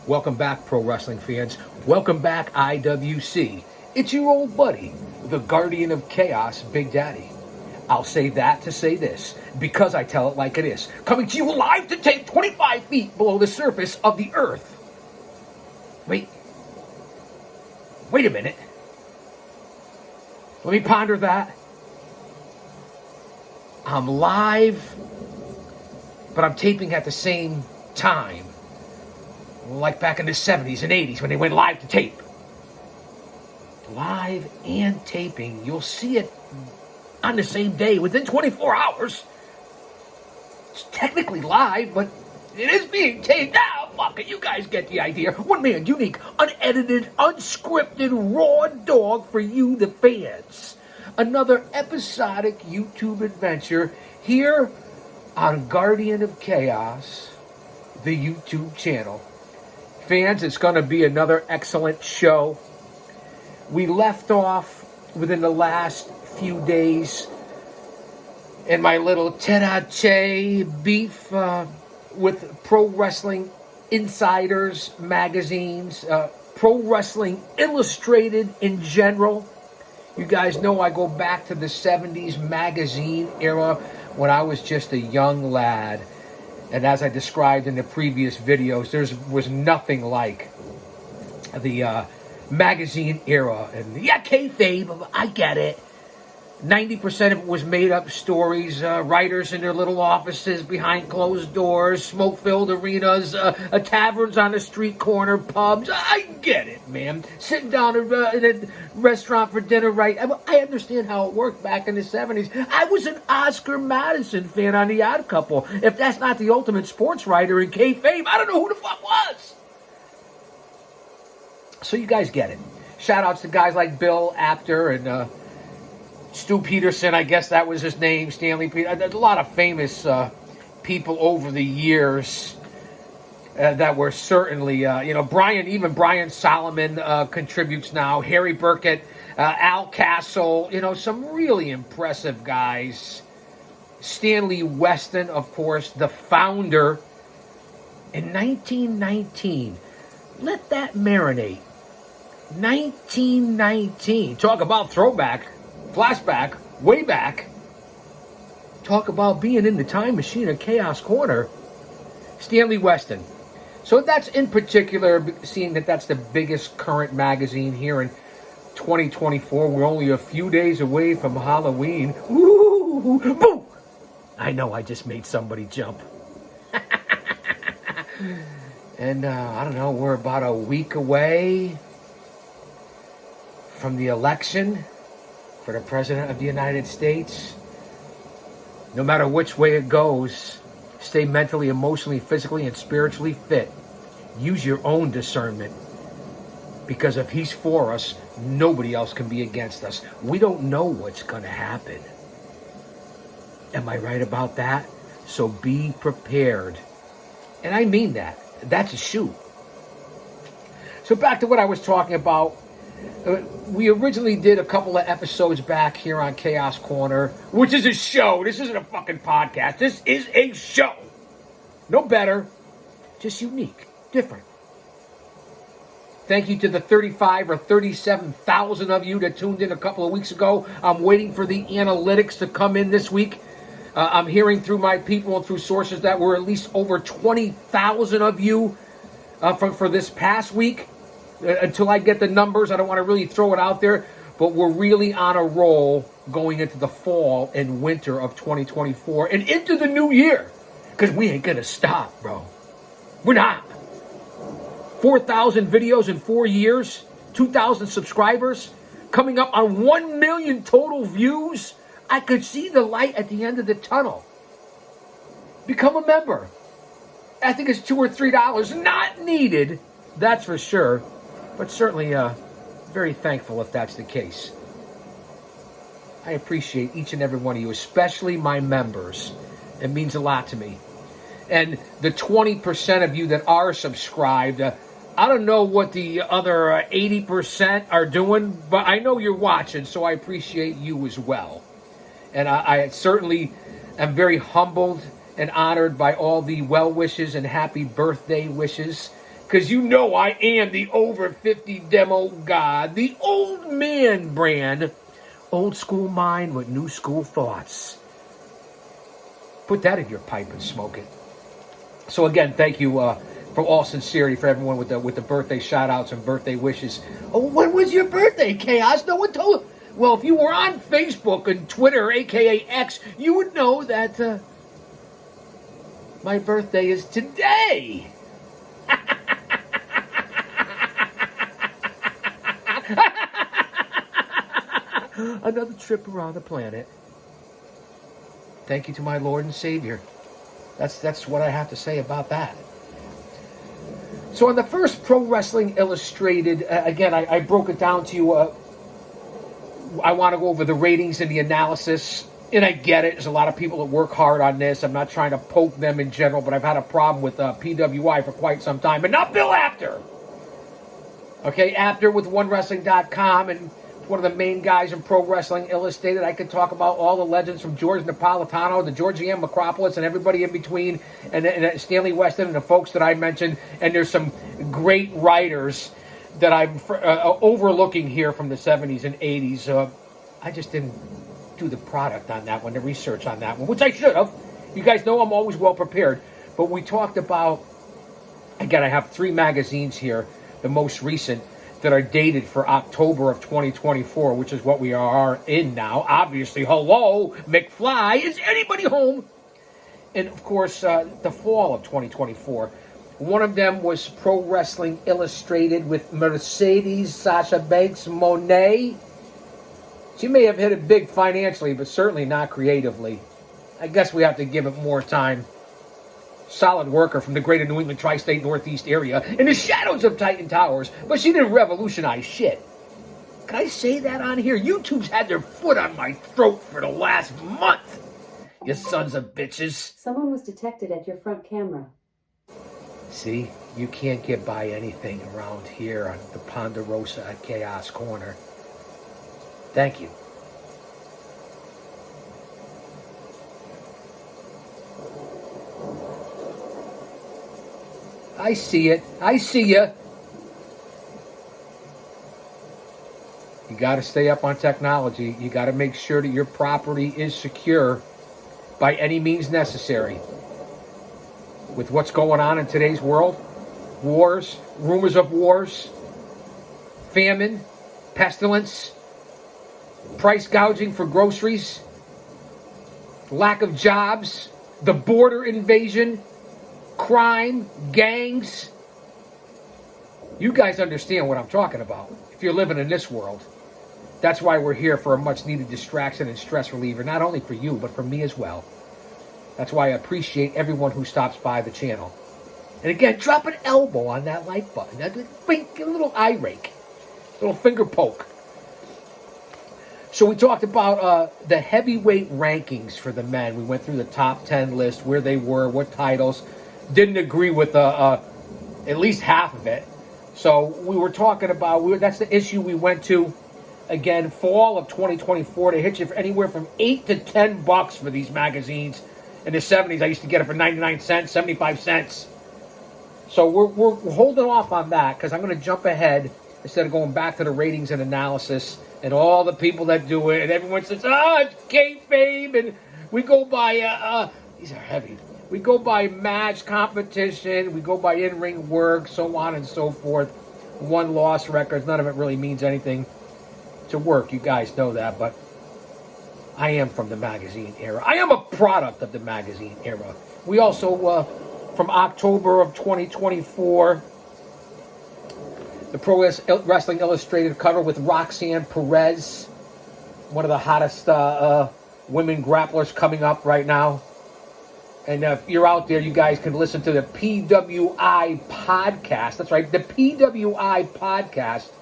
Welcome back, pro wrestling fans. Welcome back, IWC. It's your old buddy, the Guardian of Chaos, Big Daddy. I'll say that to say this, because I tell it like it is. Coming to you live to tape 25 feet below the surface of the earth. Wait a minute. Let me ponder that. I'm live, but I'm taping at the same time. Like back in the 70s and 80s when they went live to tape. Live and taping. You'll see it on the same day within 24 hours. It's technically live, but it is being taped. Fuck it. You guys get the idea. One man, unique, unedited, unscripted, raw dog for you, the fans. Another episodic YouTube adventure here on Guardian of Chaos, the YouTube channel. Fans, it's going to be another excellent show. We left off within the last few days in my little tete-a-tete beef with Pro Wrestling Insiders magazines, Pro Wrestling Illustrated in general. You guys know I go back to the 70s magazine era when I was just a young lad. And as I described in the previous videos, there was nothing like the magazine era. And yeah, kayfabe, I get it. 90% of it was made-up stories, writers in their little offices behind closed doors, smoke-filled arenas, taverns on the street corner, pubs. I get it, man. Sitting down in a restaurant for dinner, right? I understand how it worked back in the 70s. I was an Oscar Madison fan on The Odd Couple. If that's not the ultimate sports writer in kayfabe, I don't know who the fuck was. So you guys get it. Shout-outs to guys like Bill Apter and Stu Peterson, I guess that was his name, Stanley Peterson. There's a lot of famous people over the years that were certainly, Brian Solomon contributes now, Harry Burkett, Al Castle, some really impressive guys. Stanley Weston, of course, the founder. In 1919, let that marinate. 1919, talk about throwback. Flashback, way back. Talk about being in the time machine of Chaos Corner. Stanley Weston. So that's in particular, seeing that that's the biggest current magazine here in 2024. We're only a few days away from Halloween. Ooh, boom! I know I just made somebody jump. And I don't know, we're about a week away from the election for the President of the United States. No matter which way it goes, stay mentally, emotionally, physically, and spiritually fit. Use your own discernment. Because if he's for us, nobody else can be against us. We don't know what's going to happen. Am I right about that? So be prepared. And I mean that. That's a shoot. So back to what I was talking about. We originally did a couple of episodes back here on Chaos Corner, which is a show. This isn't a fucking podcast. This is a show. No better, just unique, different. Thank you to the 35 or 37,000 of you that tuned in a couple of weeks ago. I'm waiting for the analytics to come in this week. I'm hearing through my people and through sources that we're at least over 20,000 of you for this past week. Until I get the numbers, I don't want to really throw it out there, but we're really on a roll going into the fall and winter of 2024 and into the new year, because we ain't going to stop, bro. We're not. 4,000 videos in 4 years, 2,000 subscribers, coming up on 1 million total views. I could see the light at the end of the tunnel. Become a member. I think it's $2 or $3. Not needed, that's for sure. But certainly very thankful if that's the case. I appreciate each and every one of you, especially my members. It means a lot to me. And the 20% of you that are subscribed, I don't know what the other 80% are doing, but I know you're watching, so I appreciate you as well. And I certainly am very humbled and honored by all the well wishes and happy birthday wishes because you know I am the over 50 demo god, the old man brand, old school mind with new school thoughts. Put that in your pipe and smoke it. So again, thank you from all sincerity for everyone with the birthday shout outs and birthday wishes. Oh, when was your birthday, Chaos? No one told. Well, if you were on Facebook and Twitter, aka X, you would know that my birthday is today. Another trip around the planet. Thank you to my Lord and Savior. That's what I have to say about that. So on the first Pro Wrestling Illustrated, again, I broke it down to you. I want to go over the ratings and the analysis. And I get it. There's a lot of people that work hard on this. I'm not trying to poke them in general, but I've had a problem with PWI for quite some time. And not Bill Apter. Okay, Apter with OneWrestling.com and one of the main guys in Pro Wrestling Illustrated. I could talk about all the legends from George Napolitano, the Georgie M. Macropolis, and everybody in between, and Stanley Weston and the folks that I mentioned. And there's some great writers that I'm overlooking here from the 70s and 80s. I just didn't do the product on that one, the research on that one, which I should have. You guys know I'm always well prepared. But we talked about, again, I have 3 magazines here, the most recent, that are dated for October of 2024, which is what we are in now. Obviously, hello, McFly, is anybody home? And, of course, the fall of 2024. One of them was Pro Wrestling Illustrated with Mercedes Sasha Banks Monet. She may have hit it big financially, but certainly not creatively. I guess we have to give it more time. Solid worker from the greater New England tri-state northeast area in the shadows of Titan Towers, but she didn't revolutionize shit. Can I say that on here? YouTube's had their foot on my throat for the last month. You sons of bitches. Someone was detected at your front camera. See, you can't get by anything around here on the Ponderosa at Chaos Corner. Thank you. I see it. I see you. You got to stay up on technology. You got to make sure that your property is secure by any means necessary. With what's going on in today's world, wars, rumors of wars, famine, pestilence, price gouging for groceries, lack of jobs, the border invasion, crime, gangs. You guys understand what I'm talking about if you're living in this world. That's why we're here, for a much needed distraction and stress reliever, not only for you, but for me as well. That's why I appreciate everyone who stops by the channel. And again, drop an elbow on that like button. Get a little eye rake, a little finger poke. So we talked about the heavyweight rankings for the men. We went through the top 10 list, where they were, what titles. Didn't agree with at least half of it. So we were talking about, that's the issue we went to. Again, fall of 2024, they hit you for anywhere from $8 to $10 for these magazines. In the 70s, I used to get it for 99 cents, 75 cents. So we're holding off on that, because I'm going to jump ahead instead of going back to the ratings and analysis and all the people that do it. And everyone says, it's kayfabe, and we go by, these are heavy. We go by match competition, we go by in-ring work, so on and so forth. One-loss records, none of it really means anything to work. You guys know that, but I am from the magazine era. I am a product of the magazine era. We also, from October of 2024, the Pro Wrestling Illustrated cover with Roxanne Perez, one of the hottest women grapplers coming up right now. And if you're out there, you guys can listen to the PWI podcast. That's right, the PWI podcast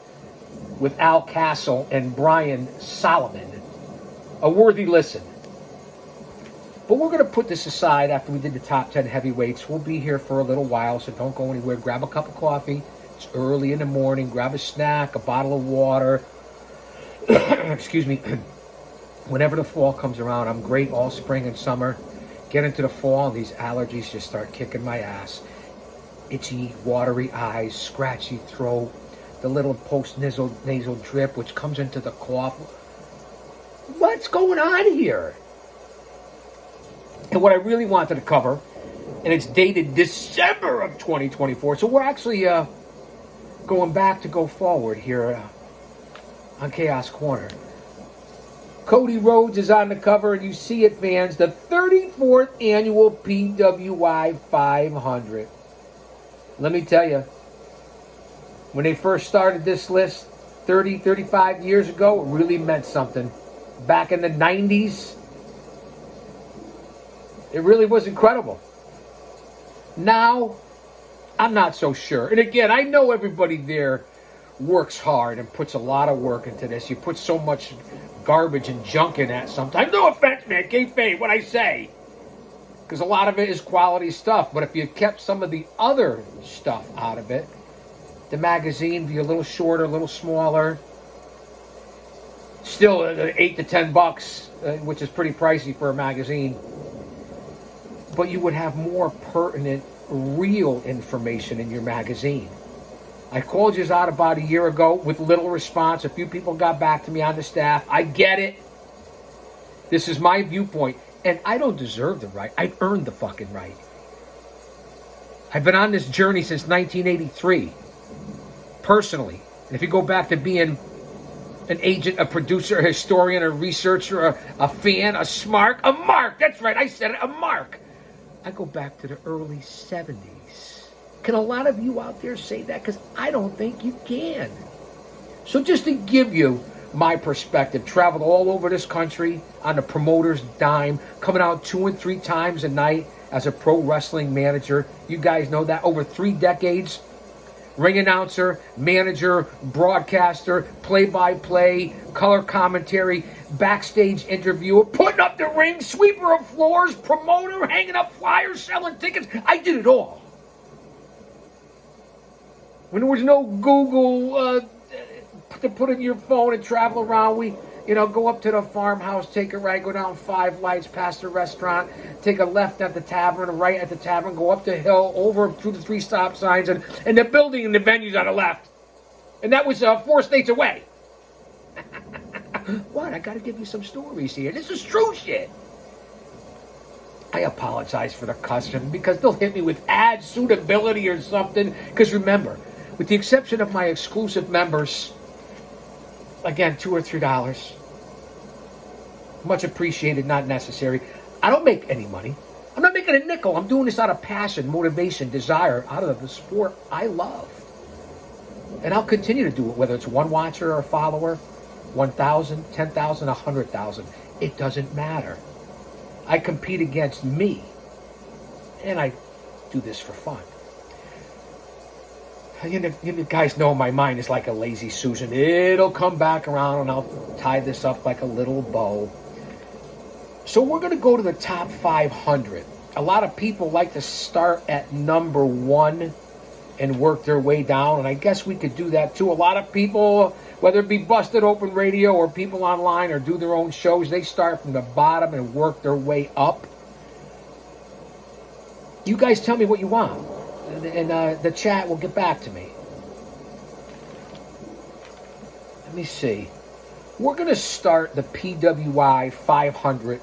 with Al Castle and Brian Solomon. A worthy listen. But we're going to put this aside after we did the top 10 heavyweights. We'll be here for a little while, so don't go anywhere. Grab a cup of coffee. It's early in the morning. Grab a snack, a bottle of water. Excuse me. Whenever the fall comes around, I'm great all spring and summer. Get into the fall, and these allergies just start kicking my ass. itchy, watery eyes, scratchy throat, the little post-nasal drip which comes into the cough. What's going on here? And what I really wanted to cover, and it's dated December of 2024, so we're actually going back to go forward here on Chaos Corner. Cody Rhodes is on the cover, and you see it, fans, the 34th annual PWI 500. Let me tell you, when they first started this list 35 years ago, it really meant something. Back in the 90s, it really was incredible. Now, I'm not so sure. And again, I know everybody there works hard and puts a lot of work into this. You put so much garbage and junk in that sometimes. No offense, man, kayfabe, what I say. Because a lot of it is quality stuff. But if you kept some of the other stuff out of it, the magazine would be a little shorter, a little smaller. Still $8 to $10, which is pretty pricey for a magazine. But you would have more pertinent, real information in your magazine. I called you out about a year ago with little response. A few people got back to me on the staff. I get it. This is my viewpoint. And I don't deserve the right. I've earned the fucking right. I've been on this journey since 1983. Personally. And if you go back to being an agent, a producer, a historian, a researcher, a fan, a mark. That's right. I said it. A mark. I go back to the early 70s. Can a lot of you out there say that? Because I don't think you can. So just to give you my perspective, traveled all over this country on the promoter's dime, coming out 2 and 3 times a night as a pro wrestling manager. You guys know that. Over 3 decades. Ring announcer, manager, broadcaster, play-by-play, color commentary, backstage interviewer, putting up the ring, sweeper of floors, promoter, hanging up flyers, selling tickets. I did it all. When there was no Google to put in your phone and travel around, we go up to the farmhouse, take a right, go down 5 lights past the restaurant, take a left at the tavern, a right at the tavern, go up the hill, over through the 3 stop signs, and the building and the venue's on the left. And that was 4 states away. What? I got to give you some stories here. This is true shit. I apologize for the custom because they'll hit me with ad suitability or something. Because remember, with the exception of my exclusive members, again, $2 or $3. Much appreciated, not necessary. I don't make any money. I'm not making a nickel. I'm doing this out of passion, motivation, desire, out of the sport I love. And I'll continue to do it, whether it's 1 watcher or a follower, 1,000, 10,000, 100,000. It doesn't matter. I compete against me. And I do this for fun. You guys know my mind is like a lazy Susan. It'll come back around and I'll tie this up like a little bow. So we're going to go to the top 500. A lot of people like to start at number 1 and work their way down. And I guess we could do that too. A lot of people, whether it be Busted Open Radio or people online or do their own shows, they start from the bottom and work their way up. You guys tell me what you want. And the chat will get back to me. Let me see. We're going to start the PWI 500.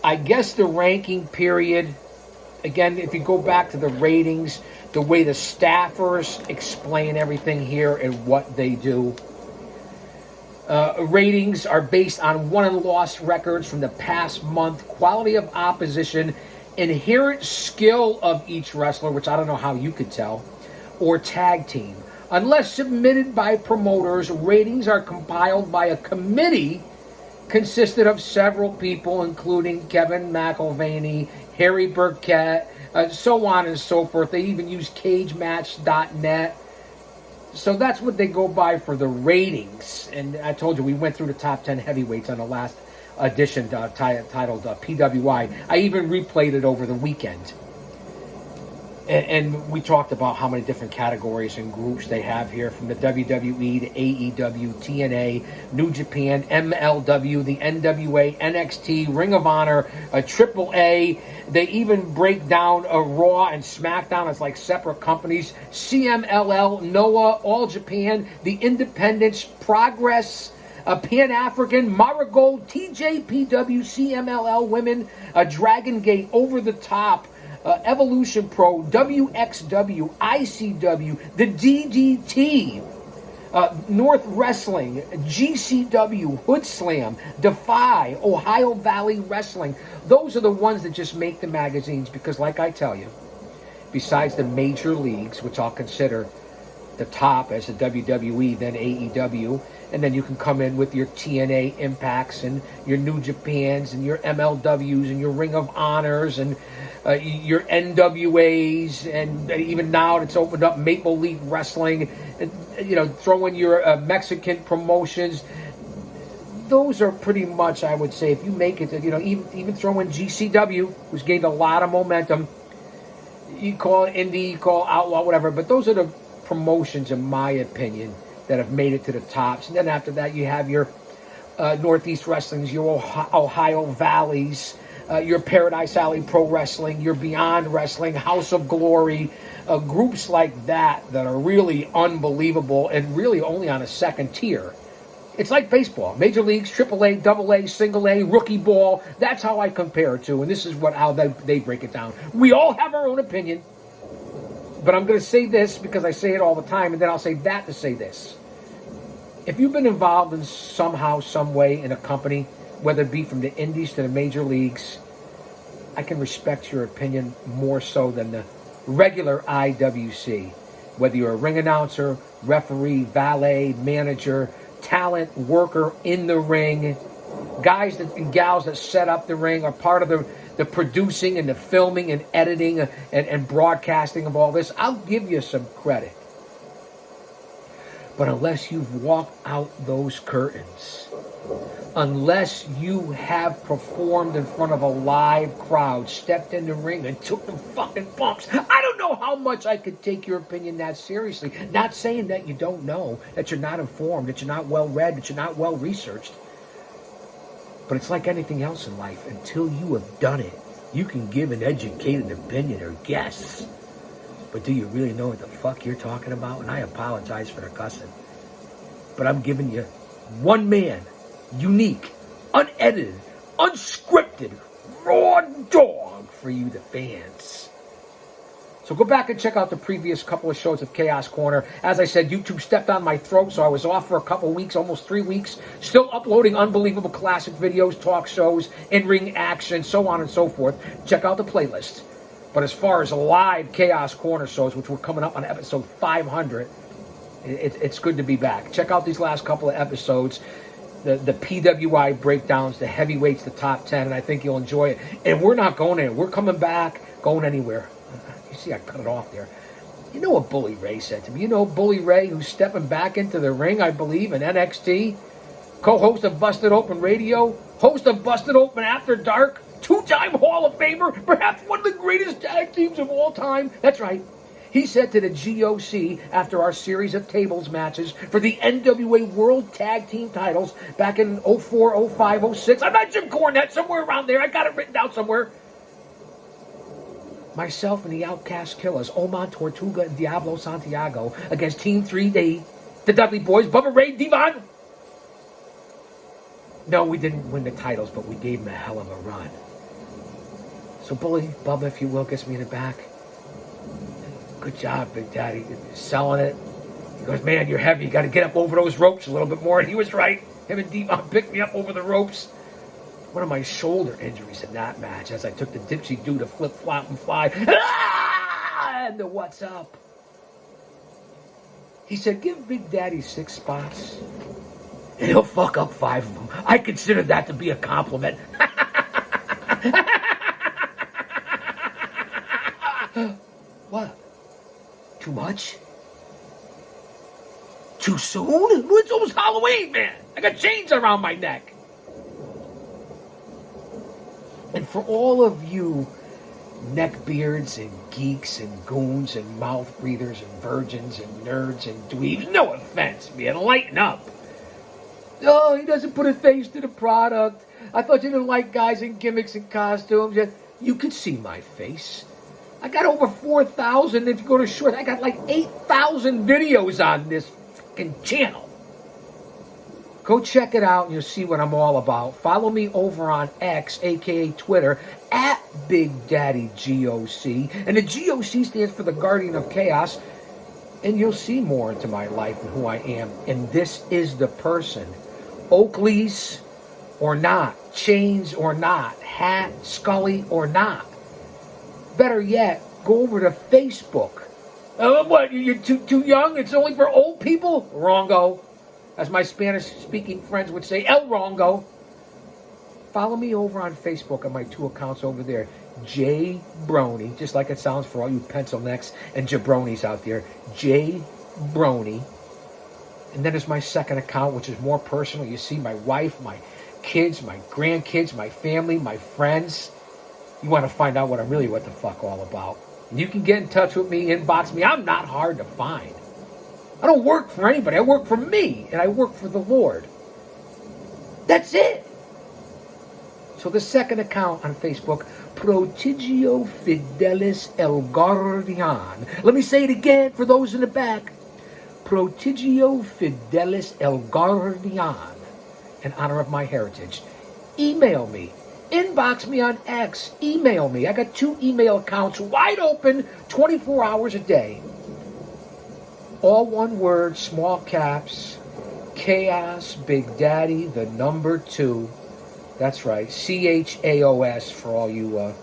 I guess the ranking period, again, if you go back to the ratings, the way the staffers explain everything here and what they do. Ratings are based on won and lost records from the past month, quality of opposition, inherent skill of each wrestler, which I don't know how you could tell, or tag team. Unless submitted by promoters, ratings are compiled by a committee consisted of several people, including Kevin McElvaney, Harry Burkett, so on and so forth. They even use cagematch.net. So that's what they go by for the ratings. And I told you, we went through the top 10 heavyweights on the last edition titled PWI. I even replayed it over the weekend. And we talked about how many different categories and groups they have here, from the WWE to AEW, TNA, New Japan, MLW, the NWA, NXT, Ring of Honor, AAA. They even break down a Raw and SmackDown as like separate companies. CMLL, Noah, All Japan, the Independents, Progress, Pan-African, Marigold, TJPW, CMLL Women, Dragon Gate, Over the Top, Evolution Pro, WXW, ICW, the DDT, North Wrestling, GCW, Hood Slam, Defy, Ohio Valley Wrestling. Those are the ones that just make the magazines because, like I tell you, besides the major leagues, which I'll consider the top as the WWE, then AEW, and then you can come in with your TNA Impacts and your New Japans and your MLWs and your Ring of Honors and your NWAs, and even now it's opened up Maple Leaf Wrestling, and, throw in your Mexican promotions. Those are pretty much, I would say, if you make it to, even throw in GCW, who's gained a lot of momentum. You call it indie, you call it outlaw, whatever, but those are the promotions, in my opinion, that have made it to the tops. And then after that, you have your Northeast Wrestlings, your Ohio Valleys, your Paradise Alley Pro Wrestling, your Beyond Wrestling, House of Glory, groups like that are really unbelievable and really only on a second tier. It's like baseball, major leagues, AAA, AA, single A, rookie ball. That's how I compare it to, and this is how they break it down. We all have our own opinion. But I'm going to say this because I say it all the time, and then I'll say that to say this. If you've been involved in somehow, some way in a company, whether it be from the indies to the major leagues, I can respect your opinion more so than the regular IWC. Whether you're a ring announcer, referee, valet, manager, talent, worker in the ring, guys and gals that set up the ring are part of the producing and the filming and editing and broadcasting of all this, I'll give you some credit. But unless you've walked out those curtains, unless you have performed in front of a live crowd, stepped in the ring and took the fucking bumps, I don't know how much I could take your opinion that seriously. Not saying that you don't know, that you're not informed, that you're not well read, that you're not well researched. But it's like anything else in life. Until you have done it, you can give an educated opinion or guess. But do you really know what the fuck you're talking about? And I apologize for the cussing. But I'm giving you one man, unique, unedited, unscripted, raw dog for you, the fans. So go back and check out the previous couple of shows of Chaos Corner. As I said, YouTube stepped on my throat, so I was off for a couple weeks, almost 3 weeks, still uploading unbelievable classic videos, talk shows, in-ring action, so on and so forth. Check out the playlist. But as far as live Chaos Corner shows, which we're coming up on episode 500, it's good to be back. Check out these last couple of episodes, the PWI breakdowns, the heavyweights, the top 10, and I think you'll enjoy it. And we're not going anywhere. We're coming back, going anywhere. You see, I cut it off there. You know what Bully Ray said to me? You know Bully Ray, who's stepping back into the ring, I believe, in NXT, co-host of Busted Open Radio, host of Busted Open After Dark, two-time Hall of Famer, perhaps one of the greatest tag teams of all time. That's right. He said to the GOC after our series of tables matches for the NWA World Tag Team titles back in 04, 05, 06. I'm not Jim Cornette, somewhere around there. I got it written down somewhere. Myself and the Outcast Killers, Oman Tortuga and Diablo Santiago against Team 3D, the Dudley Boys, Bubba Ray, Devon. No, we didn't win the titles, but we gave them a hell of a run. So Bully, Bubba, if you will, gets me in the back. Good job, Big Daddy. Selling it. He goes, man, you're heavy. You got to get up over those ropes a little bit more. And he was right. Him and Devon picked me up over the ropes. One of my shoulder injuries in that match as I took the dipsy do to flip, flop, and fly. And the what's up? He said, give Big Daddy 6 spots, and he'll fuck up 5 of them. I consider that to be a compliment. What? Too much? Too soon? It's almost Halloween, man. I got chains around my neck. And for all of you neckbeards and geeks and goons and mouth breathers and virgins and nerds and dweebs. No offense, man. Lighten up. Oh, he doesn't put a face to the product. I thought you didn't like guys in gimmicks and costumes. You can see my face. I got over 4,000. If you go to short, I got like 8,000 videos on this fucking channel. Go check it out and you'll see what I'm all about. Follow me over on X, aka Twitter, at Big Daddy GOC. And the GOC stands for the Guardian of Chaos. And you'll see more into my life and who I am. And this is the person. Oakleys or not, chains or not, hat, Scully or not. Better yet, go over to Facebook. What, you're too young? It's only for old people? Wrongo. As my Spanish-speaking friends would say, El Wrongo. Follow me over on Facebook on my 2 accounts over there. J Brony, just like it sounds for all you pencil necks and jabronis out there. J Brony. And then there's my second account, which is more personal. You see my wife, my kids, my grandkids, my family, my friends. You want to find out what I'm really what the fuck all about. And you can get in touch with me, inbox me. I'm not hard to find. I don't work for anybody. I work for me, and I work for the Lord. That's it. So the second account on Facebook, Prodigio Fidelis El Guardian. Let me say it again for those in the back. Prodigio Fidelis El Guardian, in honor of my heritage. Email me. Inbox me on X. Email me. I got 2 email accounts wide open 24 hours a day. All one word, small caps, Chaos Big Daddy, the number 2. That's right, CHAOS for all you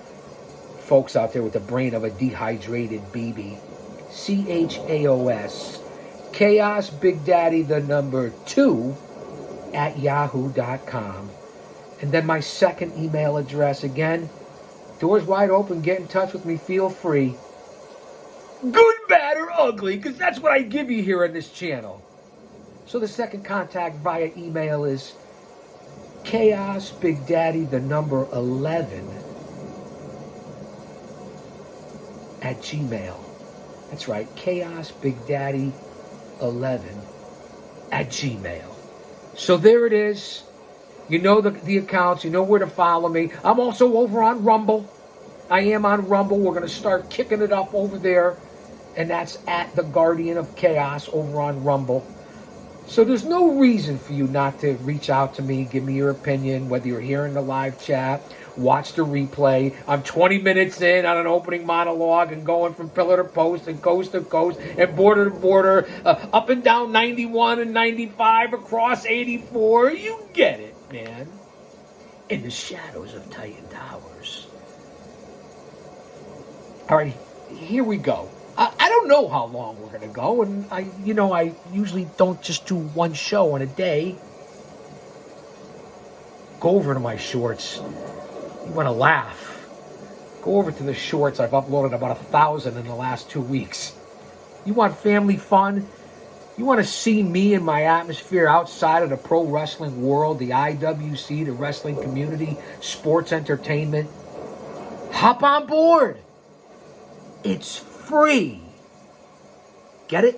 folks out there with the brain of a dehydrated BB. CHAOS. Chaos Big Daddy, the number 2 at yahoo.com. And then my second email address again. Doors wide open. Get in touch with me. Feel free. Good, bad, or ugly, because that's what I give you here on this channel. So the second contact via email is Chaos Big Daddy, the number 11 at Gmail. That's right, Chaos Big Daddy 11 at Gmail. So there it is. You know the accounts. You know where to follow me. I'm also over on Rumble. I am on Rumble. We're going to start kicking it up over there. And that's at the Guardian of Chaos over on Rumble. So there's no reason for you not to reach out to me, give me your opinion, whether you're here in the live chat, watch the replay. I'm 20 minutes in on an opening monologue and going from pillar to post and coast to coast and border to border, up and down 91 and 95, across 84. You get it, man. In the shadows of Titan Towers. All right, here we go. I don't know how long we're going to go, and I usually don't just do one show in a day. Go over to my shorts. You want to laugh? Go over to the shorts. I've uploaded about 1,000 in the last 2 weeks. You want family fun? You want to see me and my atmosphere outside of the pro wrestling world, the IWC, the wrestling community, sports entertainment? Hop on board. It's free. Get it?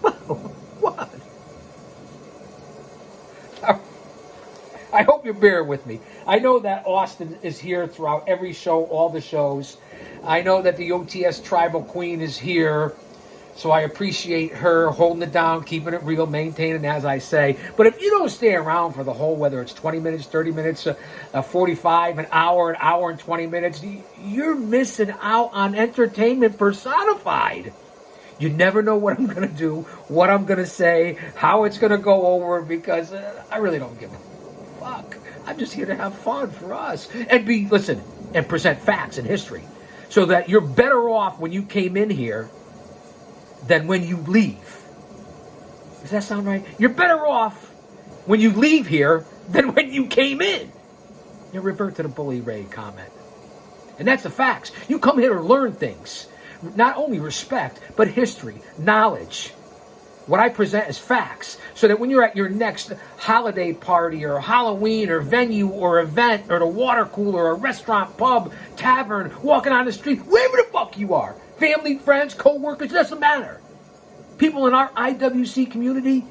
What? I hope you bear with me. I know that Austin is here throughout every show, all the shows. I know that the OTS Tribal Queen is here. So I appreciate her holding it down, keeping it real, maintaining, as I say. But if you don't stay around for the whole, whether it's 20 minutes, 30 minutes, 45, an hour and 20 minutes, you're missing out on entertainment personified. You never know what I'm going to do, what I'm going to say, how it's going to go over, because I really don't give a fuck. I'm just here to have fun for us. And and present facts and history. So that you're better off when you came in here than when you leave. Does that sound right? You're better off when you leave here than when you came in. You revert to the Bully Ray comment. And that's the facts. You come here to learn things. Not only respect, but history, knowledge. What I present is facts, so that when you're at your next holiday party or Halloween or venue or event or the water cooler or restaurant, pub, tavern, walking on the street, wherever the fuck you are, family, friends, co-workers, doesn't matter. People in our IWC community,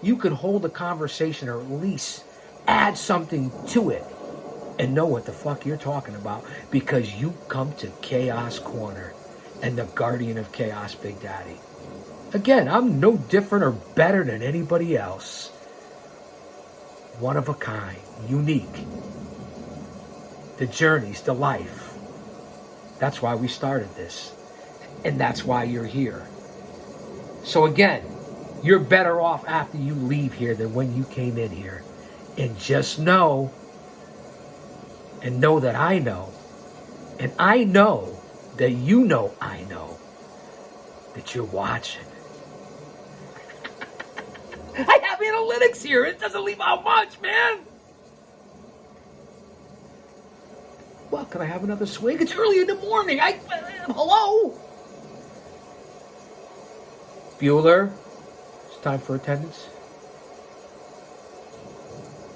you can hold a conversation or at least add something to it and know what the fuck you're talking about because you come to Chaos Corner and the guardian of chaos, Big Daddy. Again, I'm no different or better than anybody else. One of a kind, unique. The journeys, the life. That's why we started this. And that's why you're here. So again, you're better off after you leave here than when you came in here. And just know, and know that I know, and I know that you know I know, that you're watching. I have analytics here. It doesn't leave out much, man. Well, can I have another swig? It's early in the morning. Hello? Bueller, it's time for attendance.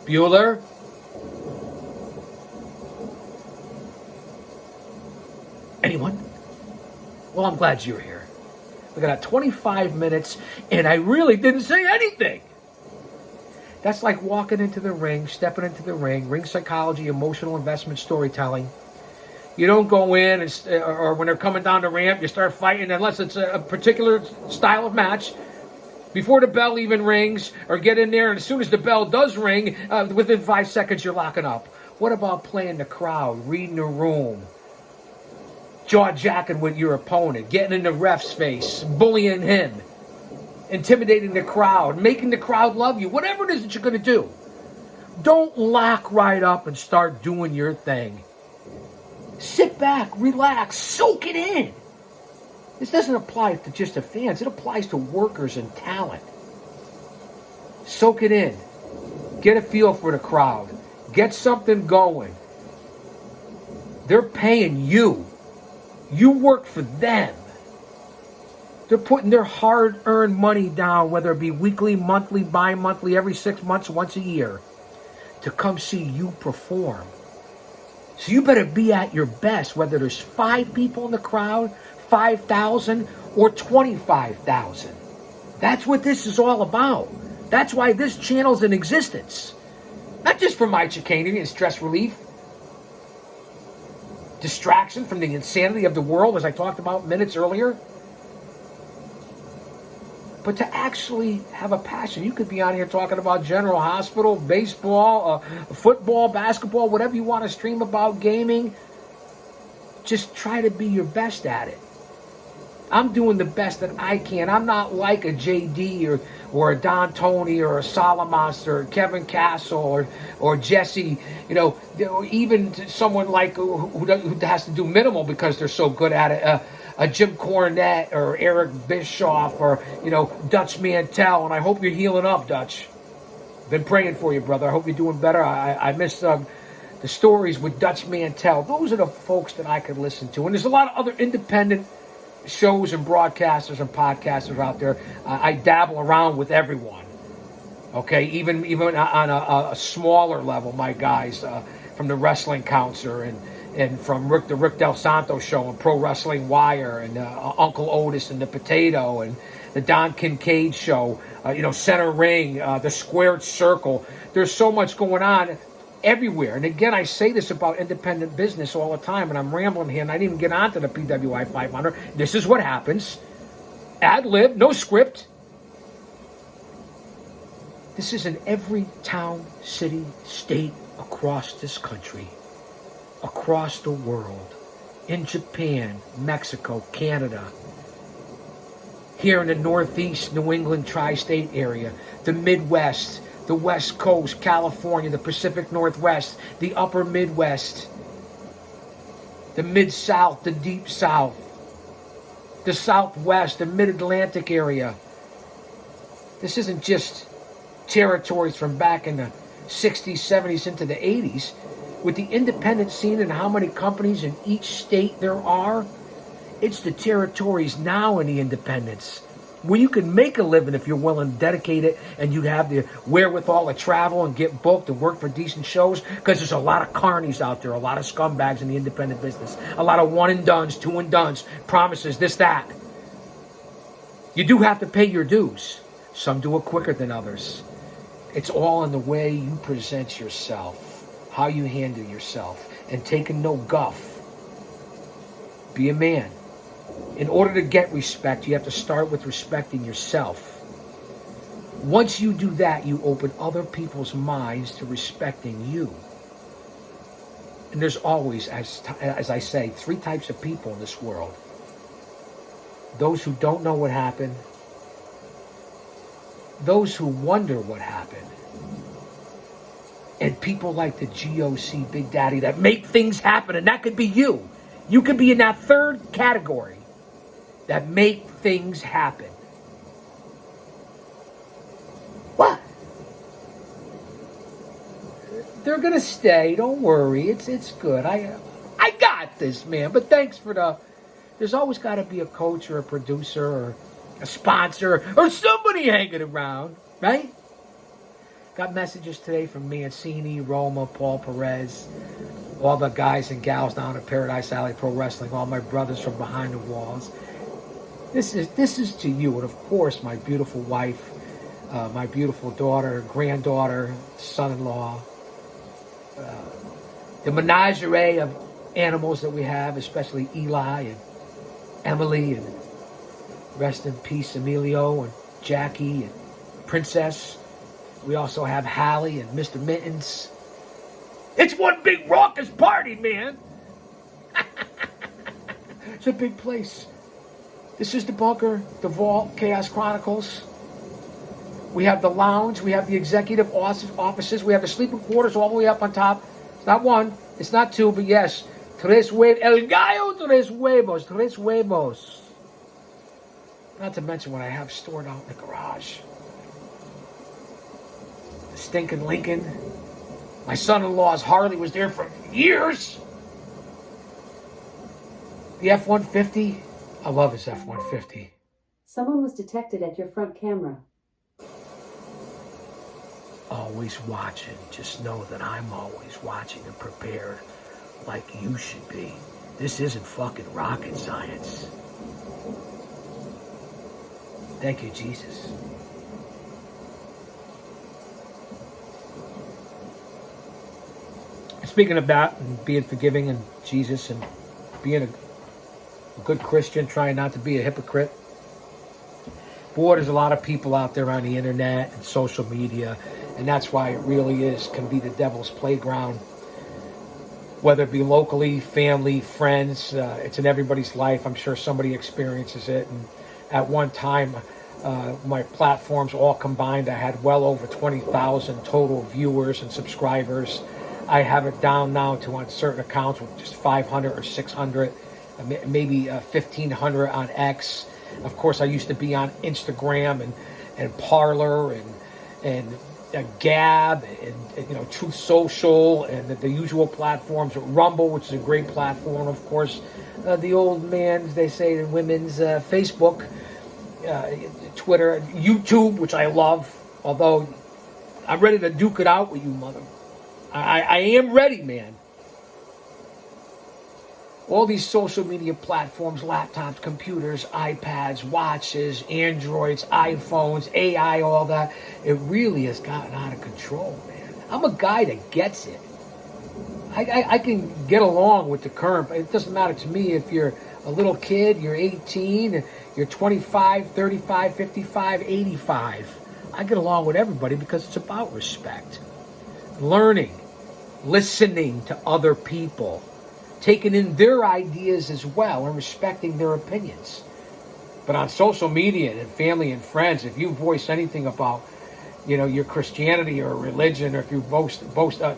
Bueller? Anyone? Well, I'm glad you're here. We got 25 minutes, and I really didn't say anything. That's like walking into the ring, stepping into the ring psychology, emotional investment, storytelling. You don't go in, or when they're coming down the ramp, you start fighting unless it's a particular style of match. Before the bell even rings, or get in there, and as soon as the bell does ring, within 5 seconds, you're locking up. What about playing the crowd, reading the room? Jaw-jacking with your opponent, getting in the ref's face, bullying him, intimidating the crowd, making the crowd love you, whatever it is that you're going to do. Don't lock right up and start doing your thing. Sit back, relax, soak it in. This doesn't apply to just the fans. It applies to workers and talent. Soak it in. Get a feel for the crowd. Get something going. They're paying you. You work for them. They're putting their hard-earned money down, whether it be weekly, monthly, bi-monthly, every 6 months, once a year, to come see you perform. So you better be at your best, whether there's 5 people in the crowd, 5,000, or 25,000. That's what this is all about. That's why this channel's in existence. Not just for my chicanery and stress relief, distraction from the insanity of the world, as I talked about minutes earlier, but to actually have a passion. You could be on here talking about General Hospital, baseball, football, basketball, whatever you want to stream about, gaming. Just try to be your best at it. I'm doing the best that I can. I'm not like a JD or a Don Tony or a Solomon or Kevin Castle or Jesse, or even someone like who has to do minimal because they're so good at it. A Jim Cornette or Eric Bischoff or, Dutch Mantel. And I hope you're healing up, Dutch. Been praying for you, brother. I hope you're doing better. I miss the stories with Dutch Mantel. Those are the folks that I could listen to. And there's a lot of other independent shows and broadcasters and podcasters out there. I dabble around with everyone. Okay, even on a smaller level, my guys from the Wrestling Counselor and from the Rick Del Santo show and Pro Wrestling Wire and Uncle Otis and the Potato and the Don Kincaid show, Center Ring, the Squared Circle. There's so much going on everywhere. And again, I say this about independent business all the time, and I'm rambling here, and I didn't even get onto the PWI 500. This is what happens. Ad lib, no script. This is in every town, city, state across this country, across the world, in Japan, Mexico, Canada, here in the Northeast, New England, tri-state area, the Midwest, the West Coast, California, the Pacific Northwest, the Upper Midwest, the Mid-South, the Deep South, the Southwest, the Mid-Atlantic area. This isn't just territories from back in the 60s, 70s, into the 80s. With the independent scene and how many companies in each state there are, it's the territories now in the independents. where you can make a living if you're willing to dedicate it and you have the wherewithal to travel and get booked and work for decent shows, because there's a lot of carnies out there, a lot of scumbags in the independent business, a lot of one and dones, two and dones, promises, this, that. You do have to pay your dues. Some do it quicker than others. It's all in the way you present yourself, how you handle yourself, and taking no guff. Be a man. In order to get respect, you have to start with respecting yourself. Once you do that, you open other people's minds to respecting you. And there's always, as I say, 3 types of people in this world. Those who don't know what happened, those who wonder what happened, and people like the GOC Big Daddy that make things happen, and that could be you. You could be in that 3rd category that make things happen. What? They're gonna stay. Don't worry. It's good. I got this, man. But thanks for the. There's always got to be a coach or a producer or a sponsor or somebody hanging around, right? Got messages today from Mancini, Roma, Paul Perez, all the guys and gals down at Paradise Alley Pro Wrestling, all my brothers from behind the walls. This is to you, and of course my beautiful wife, my beautiful daughter, granddaughter, son-in-law, the menagerie of animals that we have, especially Eli and Emily, and rest in peace Emilio and Jackie and Princess. We also have Hallie and Mr. Mittens. It's one big raucous party, man. It's a big place. This is the bunker, the vault, Chaos Chronicles. We have the lounge. We have the executive offices. We have the sleeping quarters all the way up on top. It's not 1. It's not 2, but yes. Tres huevos. El gallo, tres huevos. Tres huevos. Not to mention what I have stored out in the garage. The stinking Lincoln. My son-in-law's Harley was there for years. The F-150. I love his F-150. Someone was detected at your front camera. Always watching. Just know that I'm always watching and prepared like you should be. This isn't fucking rocket science. Thank you, Jesus. Speaking of that, and being forgiving and Jesus and being a good Christian, trying not to be a hypocrite. Boy, there's a lot of people out there on the internet and social media, and that's why it really can be the devil's playground. Whether it be locally, family, friends, it's in everybody's life. I'm sure somebody experiences it. And at one time, my platforms all combined, I had well over 20,000 total viewers and subscribers. I have it down now to, on certain accounts, with just 500 or 600, maybe 1,500 on X. Of course, I used to be on Instagram and Parler and Gab and Truth Social and the usual platforms. Rumble, which is a great platform, of course. The old man, they say, the women's Facebook, Twitter, YouTube, which I love. Although I'm ready to duke it out with you, mother. I am ready, man. All these social media platforms, laptops, computers, iPads, watches, Androids, iPhones, AI, all that, it really has gotten out of control, man. I'm a guy that gets it. I can get along with the current, but it doesn't matter to me if you're a little kid, you're 18, you're 25, 35, 55, 85. I get along with everybody because it's about respect. Learning, listening to other people, taking in their ideas as well and respecting their opinions. But on social media and family and friends, if you voice anything about, your Christianity or religion, or if you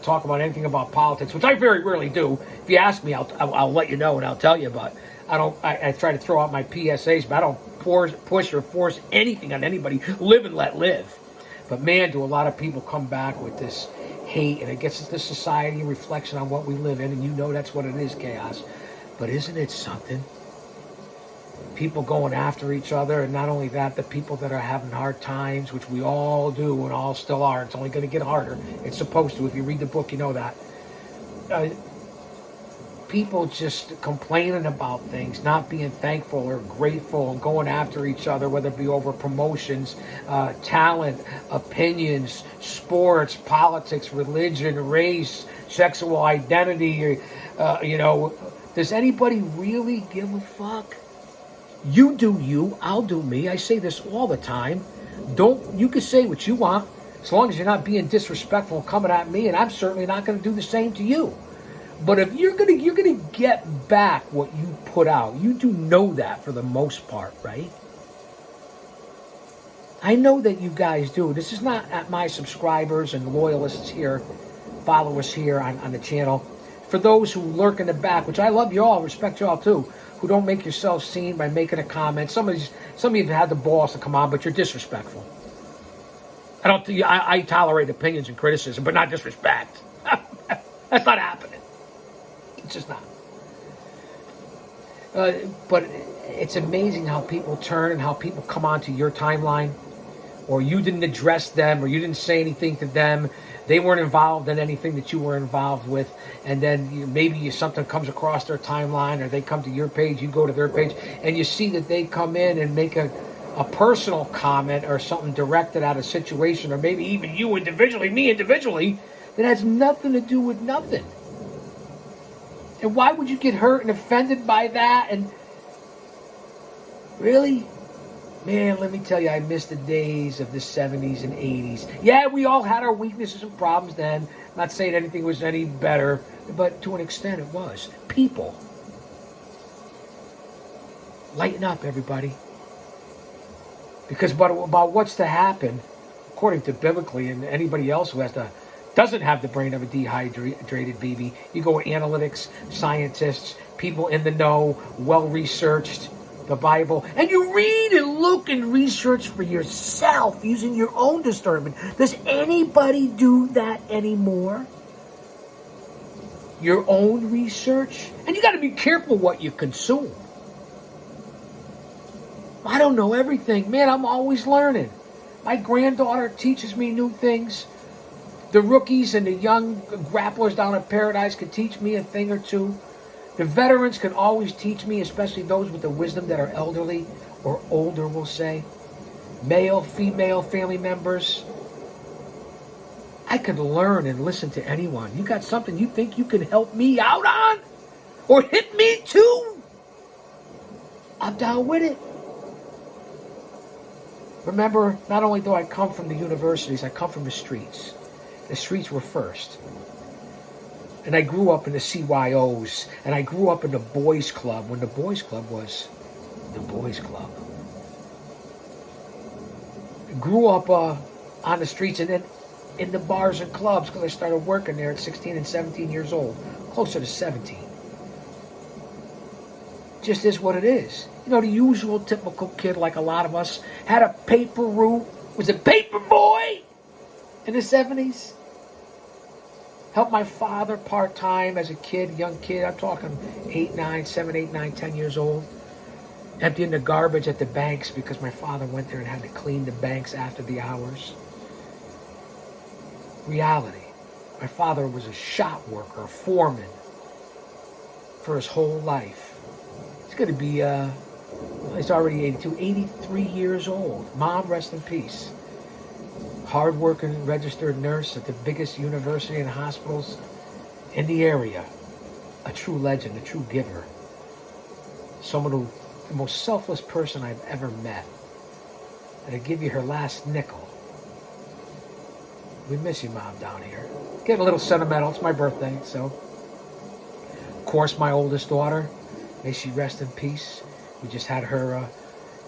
talk about anything about politics, which I very rarely do. If you ask me, I'll let you know and I'll tell you. But I try to throw out my PSAs, but I don't push or force anything on anybody. Live and let live. But man, do a lot of people come back with this hate, and it gets into society and reflection on what we live in, and that's what it is, chaos. But isn't it something? people going after each other, and not only that, the people that are having hard times, which we all do and all still are. It's only going to get harder. It's supposed to. If you read the book, you know that. People just complaining about things, not being thankful or grateful, and going after each other, whether it be over promotions, talent, opinions, sports, politics, religion, race, sexual identity. Does anybody really give a fuck? You do you, I'll do me. I say this all the time. You can say what you want, as long as you're not being disrespectful and coming at me, and I'm certainly not going to do the same to you. But if you're gonna get back what you put out, you do know that for the most part, right? I know that you guys do. This is not at my subscribers and loyalists here, followers here on the channel. For those who lurk in the back, which I love you all, respect you all too, who don't make yourselves seen by making a comment. Some of you have had the balls to come on, but you're disrespectful. I tolerate opinions and criticism, but not disrespect. That's not happening. It's just not. But it's amazing how people turn and how people come onto your timeline, or you didn't address them, or you didn't say anything to them. They weren't involved in anything that you were involved with, and then maybe something comes across their timeline, or they come to your page, you go to their page, and you see that they come in and make a personal comment or something directed at a situation, or maybe even you individually, me individually, that has nothing to do with nothing. And why would you get hurt and offended by that? And really? Man, let me tell you, I miss the days of the 70s and 80s. Yeah, we all had our weaknesses and problems then. I'm not saying anything was any better, but to an extent it was. People. Lighten up, everybody. Because about what's to happen, according to biblically, and anybody else who doesn't have the brain of a dehydrated baby. You go with analytics, scientists, people in the know, well-researched, the Bible, and you read and look and research for yourself using your own discernment. Does anybody do that anymore? Your own research? And you got to be careful what you consume. I don't know everything. Man, I'm always learning. My granddaughter teaches me new things. The rookies and the young grapplers down at Paradise can teach me a thing or two. The veterans can always teach me, especially those with the wisdom that are elderly or older, we'll say. Male, female, family members. I could learn and listen to anyone. You got something you think you can help me out on? Or hit me too? I'm down with it. Remember, not only do I come from the universities, I come from the streets. The streets were first. And I grew up in the CYOs, and I grew up in the boys club when the boys club was the boys club. I grew up on the streets and then in the bars and clubs because I started working there at 16 and 17 years old, closer to 17. Just is what it is. You know, the usual typical kid like a lot of us had a paper route, was a paper boy in the 70s. Helped my father part-time as a kid, young kid. I'm talking 7, 8, 9, 10 years old. Emptying the garbage at the banks because my father went there and had to clean the banks after the hours. Reality. My father was a shop worker, a foreman for his whole life. He's going to be, he's already 83 years old. Mom, rest in peace. Hard-working registered nurse at the biggest university and hospitals in the area. A true legend, a true giver. Someone who, the most selfless person I've ever met. That'd give you her last nickel. We miss you, Mom, down here. Get a little sentimental. It's my birthday, so. Of course, my oldest daughter, may she rest in peace. We just had her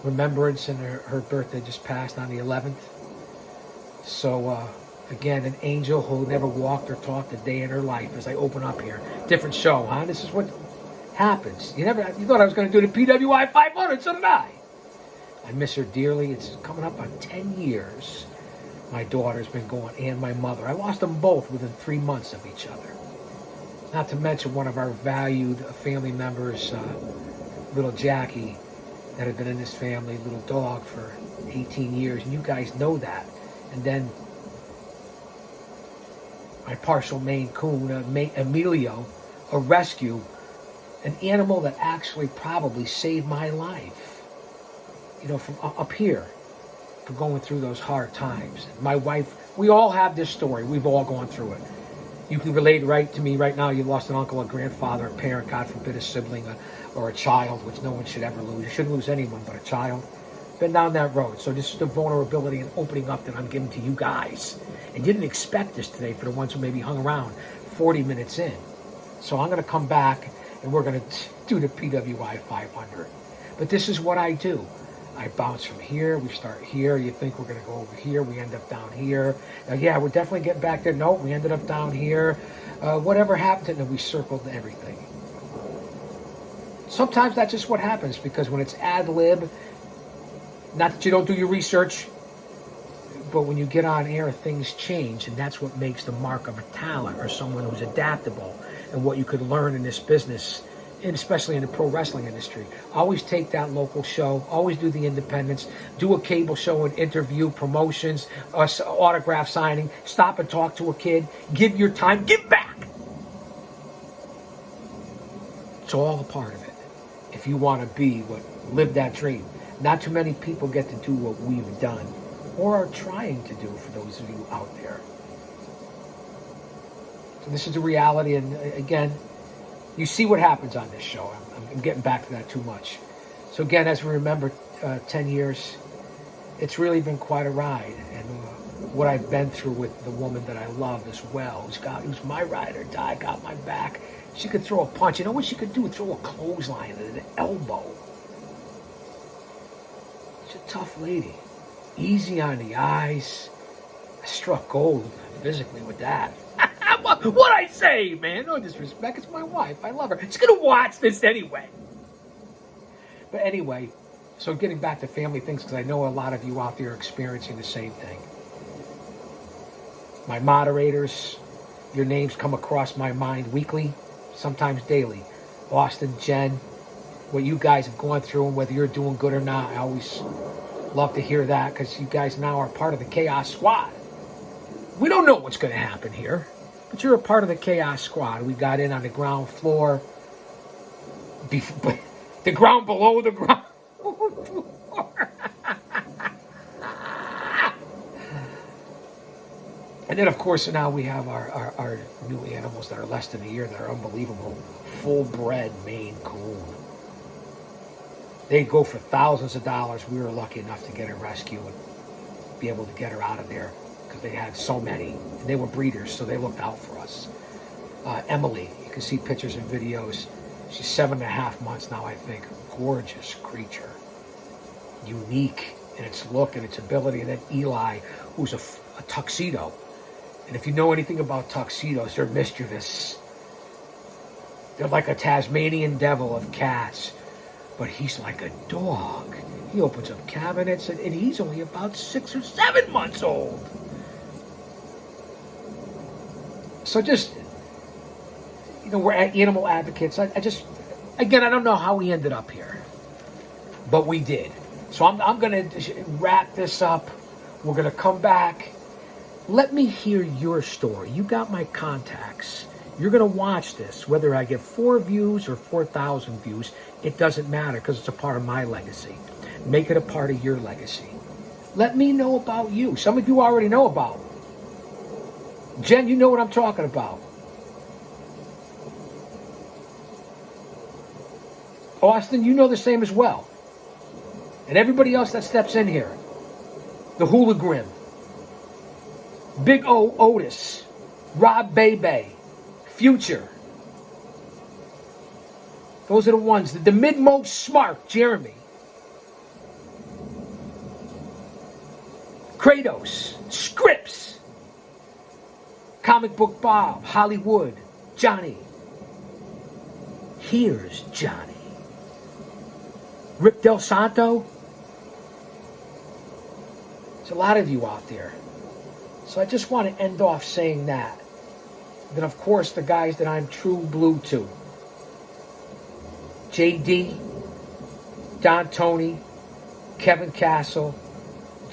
remembrance, and her birthday just passed on the 11th. So, again, an angel who never walked or talked a day in her life as I open up here. Different show, huh? This is what happens. You thought I was going to do the PWI 500, so did I. I miss her dearly. It's coming up on 10 years. My daughter's been going, and my mother. I lost them both within 3 months of each other. Not to mention one of our valued family members, little Jackie. that had been in this family, little dog, for 18 years, and you guys know that. And then my partial Maine Coon, Emilio, a rescue, an animal that actually probably saved my life, from up here, for going through those hard times. My wife, we all have this story. We've all gone through it. You can relate right to me right now. You lost an uncle, a grandfather, a parent, God forbid, a sibling, or a child, which no one should ever lose. You shouldn't lose anyone but a child. Been down that road. So this is the vulnerability and opening up that I'm giving to you guys. And you didn't expect this today for the ones who maybe hung around 40 minutes in. So I'm going to come back and we're going to do the PWI 500. But this is what I do. I bounce from here, we start here, you think we're going to go over here, we end up down here. Yeah, we're definitely getting back there. No, we ended up down here. Whatever happened, and then we circled everything. Sometimes that's just what happens, because when it's ad lib, not that you don't do your research, but when you get on air, things change, and that's what makes the mark of a talent or someone who's adaptable, and what you could learn in this business, and especially in the pro wrestling industry. Always take that local show, always do the independents, do a cable show and interview, promotions, autograph signing, stop and talk to a kid, give your time, give back. It's all a part of it. If you want to live that dream. Not too many people get to do what we've done, or are trying to do, for those of you out there. So this is the reality, and again, you see what happens on this show. I'm getting back to that too much. So again, as we remember 10 years, it's really been quite a ride. And what I've been through with the woman that I love as well, who's my ride or die, got my back. She could throw a punch. You know what she could do? Throw a clothesline at an elbow. She's a tough lady. Easy on the eyes. I struck gold physically with that. What I say, man? No disrespect. It's my wife. I love her. She's going to watch this anyway. But anyway, so getting back to family things, because I know a lot of you out there are experiencing the same thing. My moderators, your names come across my mind weekly, sometimes daily. Austin, Jen, what you guys have gone through, and whether you're doing good or not, I always love to hear that, because you guys now are part of the Chaos Squad. We don't know what's going to happen here, but you're a part of the Chaos Squad. We got in on the ground floor, the ground below the ground floor. And then, of course, now we have our new animals that are less than a year that are unbelievable. Full-bred Maine Coon. They go for thousands of dollars. We were lucky enough to get a rescue and be able to get her out of there, because they had so many. And they were breeders, so they looked out for us. Emily, you can see pictures and videos. She's 7.5 months now, I think. Gorgeous creature. Unique in its look and its ability. And then Eli, who's a tuxedo. And if you know anything about tuxedos, they're mischievous. They're like a Tasmanian devil of cats. But he's like a dog. He opens up cabinets, and he's only about 6 or 7 months old. So just, we're animal advocates. I just, again, I don't know how we ended up here, but we did. So I'm going to wrap this up. We're going to come back. Let me hear your story. You got my contacts. You're going to watch this. Whether I get 4 views or 4,000 views, it doesn't matter, because it's a part of my legacy. Make it a part of your legacy. Let me know about you. Some of you already know about. Jen, you know what I'm talking about. Austin, you know the same as well. And everybody else that steps in here. The Hula Grim. Big O Otis. Rob Bebe. Future. Those are the ones. The mid-most smart, Jeremy. Kratos. Scripps. Comic Book Bob. Hollywood. Johnny. Here's Johnny. Rick Del Santo. There's a lot of you out there. So I just want to end off saying that. Then, of course, the guys that I'm true blue to. JD, Don Tony, Kevin Castle,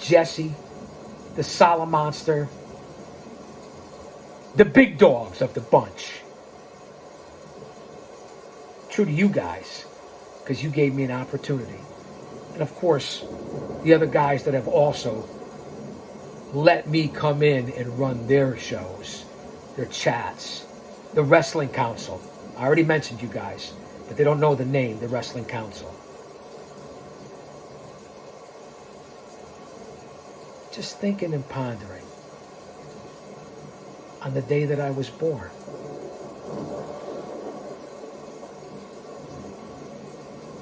Jesse, the Solid Monster, the big dogs of the bunch. True to you guys, because you gave me an opportunity. And of course, the other guys that have also let me come in and run their shows, their chats, the Wrestling Council. I already mentioned you guys, but they don't know the name, the Wrestling Council. Just thinking and pondering on the day that I was born.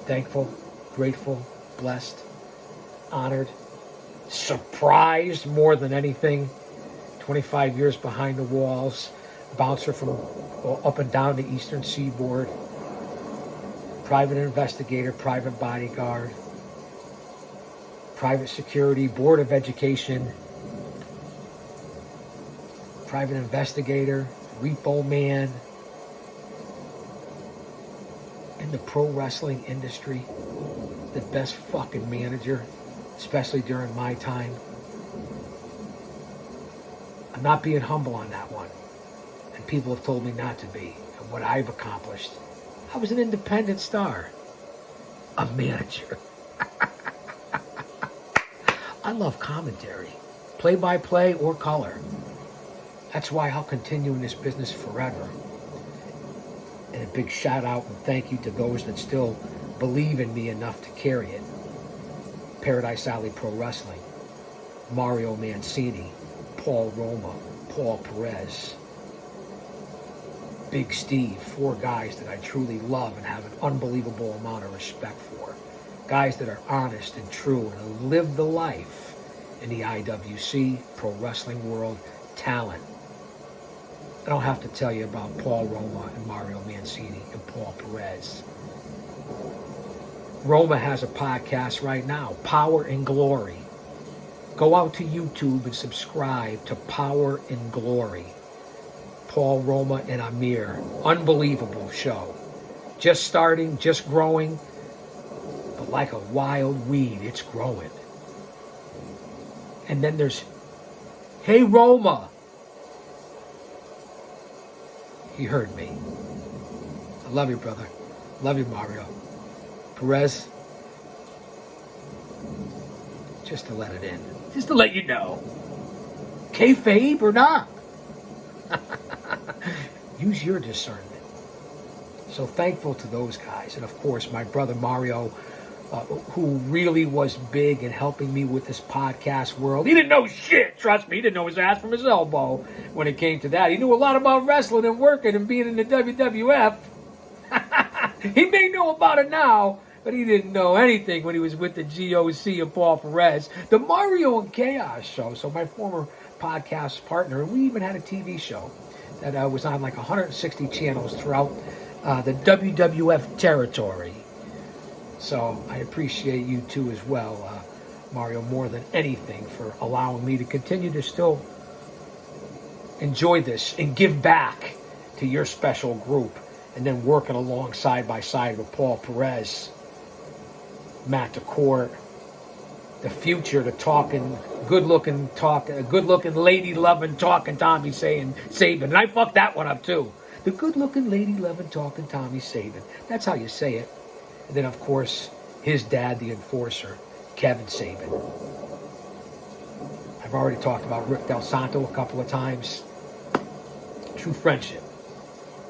Thankful, grateful, blessed, honored, surprised more than anything. 25 years behind the walls, bouncer from up and down the Eastern Seaboard, private investigator, private bodyguard, private security, board of education, private investigator, repo man, in the pro wrestling industry, the best fucking manager, especially during my time. I'm not being humble on that one. And people have told me not to be. And what I've accomplished. I was an independent star. A manager. I love commentary. Play-by-play or color. That's why I'll continue in this business forever. And a big shout out and thank you to those that still believe in me enough to carry it. Paradise Alley Pro Wrestling, Mario Mancini, Paul Roma, Paul Perez, Big Steve, 4 guys that I truly love and have an unbelievable amount of respect for. Guys that are honest and true and have lived the life in the IWC, pro wrestling world, talent. I don't have to tell you about Paul Roma and Mario Mancini and Paul Perez. Roma has a podcast right now, Power and Glory. Go out to YouTube and subscribe to Power and Glory. Paul Roma and Amir. Unbelievable show. Just starting, just growing, but like a wild weed, it's growing. And then there's, Hey Roma. He heard me. I love you, brother. Love you, Mario. Perez, just to let it in. Just to let you know. Kayfabe or not. Use your discernment. So thankful to those guys. And of course, my brother Mario, who really was big in helping me with this podcast world. He didn't know shit, trust me. He didn't know his ass from his elbow when it came to that. He knew a lot about wrestling and working and being in the WWF. He may know about it now, but he didn't know anything when he was with the GOC and Paul Perez. The Mario and Chaos show, so my former podcast partner, and we even had a TV show that was on like 160 channels throughout the WWF territory. So I appreciate you too as well, Mario, more than anything for allowing me to continue to still enjoy this and give back to your special group. And then working along side by side with Paul Perez, Matt DeCourt, the future, the talking, good-looking, lady-loving, talking Tommy Saban. And I fucked that one up too. The good-looking, lady-loving, talking Tommy Saban. That's how you say it. And then, of course, his dad, the enforcer, Kevin Saban. I've already talked about Rick Del Santo a couple of times. True friendship.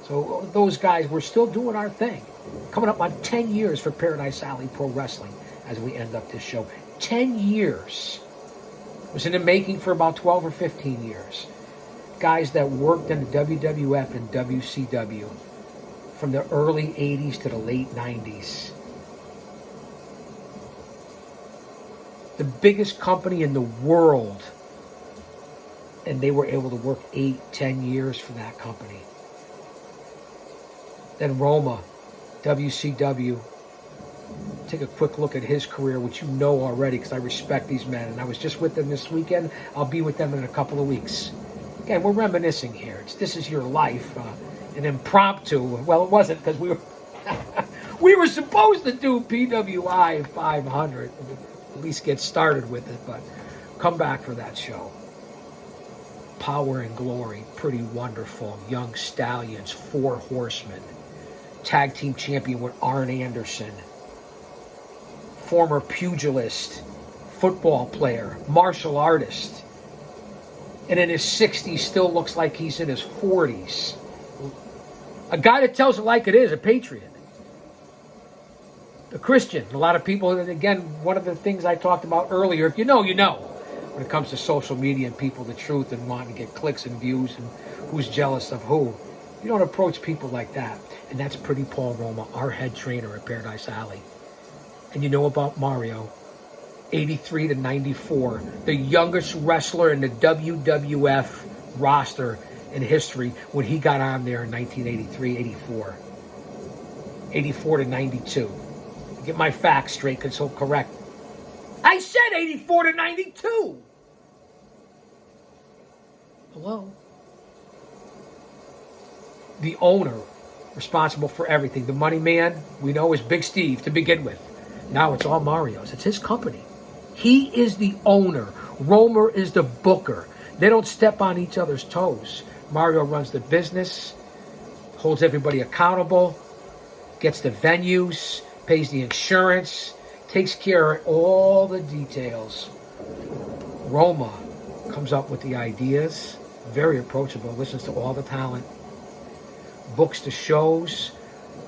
So those guys, we're still doing our thing. Coming up on 10 years for Paradise Alley Pro Wrestling as we end up this show. 10 years. It was in the making for about 12 or 15 years. Guys that worked in the WWF and WCW from the early 80s to the late 90s. The biggest company in the world. And they were able to work 8-10 years for that company. Then Roma, WCW. Take a quick look at his career, which you know already because I respect these men. And I was just with them this weekend. I'll be with them in a couple of weeks. Again, we're reminiscing here. This is your life. An impromptu. Well, it wasn't because we were We were supposed to do PWI 500, at least get started with it, but come back for that show. Power and Glory, Pretty Wonderful, Young Stallions, Four Horsemen, tag team champion with Arn Anderson, former pugilist, football player, martial artist, and in his 60s still looks like he's in his 40s. A guy that tells it like it is, a patriot. A Christian. A lot of people, again, one of the things I talked about earlier, if you know, you know. When it comes to social media and people, the truth, and wanting to get clicks and views and who's jealous of who. You don't approach people like that. And that's Pretty Paul Roma, our head trainer at Paradise Alley. And you know about Mario, 83 to 94, the youngest wrestler in the WWF roster in history when he got on there in 1983, 84. 84 to 92. Get my facts straight, because he'll correct. I said 84 to 92. Hello? The owner, responsible for everything. The money man, we know, is Big Steve to begin with. Now it's all Mario's. It's his company. He is the owner. Romer is the booker. They don't step on each other's toes. Mario runs the business, holds everybody accountable, gets the venues, pays the insurance, takes care of all the details. Roma comes up with the ideas, very approachable, listens to all the talent, books the shows.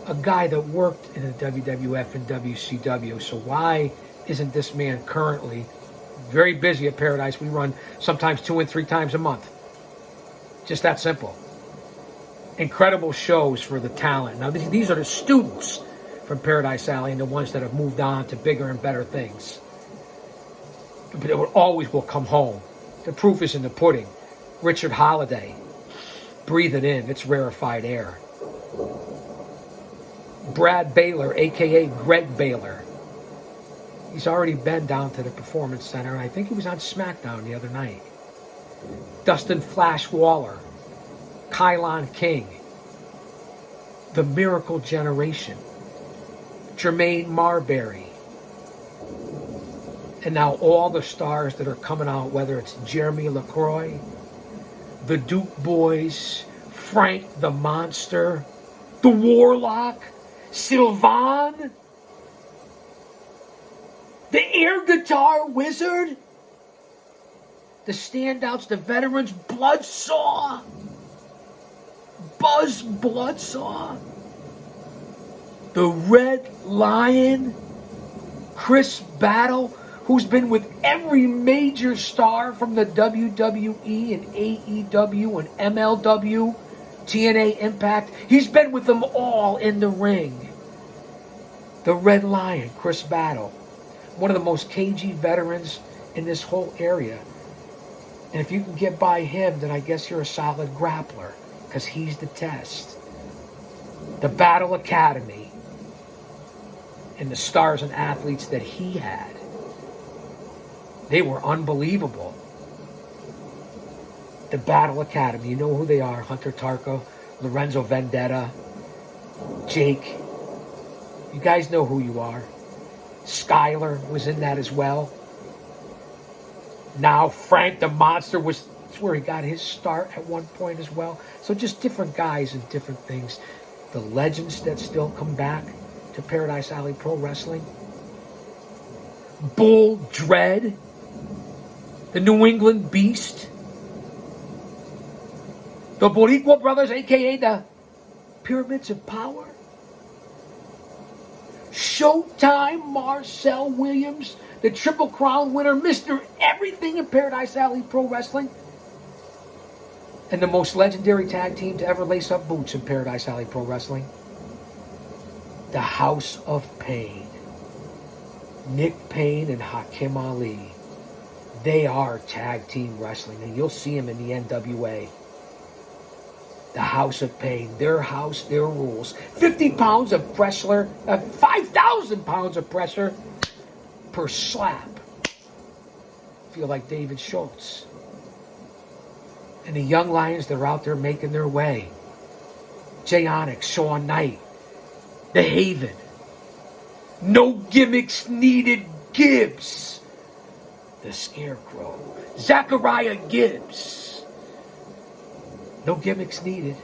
A guy that worked in the WWF and WCW, so why isn't this man currently very busy at Paradise? We run sometimes 2 and 3 times a month. Just that simple. Incredible shows for the talent. Now, these are the students from Paradise Alley and the ones that have moved on to bigger and better things. But it always will come home. The proof is in the pudding. Richard Holiday, Breathe It In, it's rarefied air. Brad Baylor, a.k.a. Greg Baylor. He's already been down to the Performance Center, and I think he was on SmackDown the other night. Dustin Flash Waller, Kylon King, The Miracle Generation, Jermaine Marbury, and now all the stars that are coming out, whether it's Jeremy LaCroix, the Duke Boys, Frank the Monster, the Warlock, Sylvan, the air guitar wizard, the standouts, the veterans, Bloodsaw, Buzz Bloodsaw, the Red Lion, Chris Battle, who's been with every major star from the WWE and AEW and MLW, TNA Impact. He's been with them all in the ring. The Red Lion, Chris Battle, one of the most cagey veterans in this whole area. And if you can get by him, then I guess you're a solid grappler, because he's the test. The Battle Academy and the stars and athletes that he had, they were unbelievable. The Battle Academy, you know who they are: Hunter Tarko, Lorenzo Vendetta, Jake. You guys know who you are. Skyler was in that as well. Now Frank the Monster that's where he got his start at one point as well. So just different guys and different things. The legends that still come back to Paradise Alley Pro Wrestling. Bull Dread, the New England Beast, the Boricua Brothers, a.k.a. the Pyramids of Power, Showtime Marcel Williams, the Triple Crown winner, Mr. Everything in Paradise Alley Pro Wrestling, and the most legendary tag team to ever lace up boots in Paradise Alley Pro Wrestling, the House of Pain. Nick Payne and Hakim Ali. They are tag team wrestling, and you'll see them in the NWA. The House of Pain, their house, their rules. 50 pounds of pressure, 5,000 pounds of pressure per slap. Feel like David Schultz. And the young lions that are out there making their way. Jay Onyx, Sean Knight, The Haven, No gimmicks needed, Gibbs. The Scarecrow. Zachariah Gibbs. No gimmicks needed.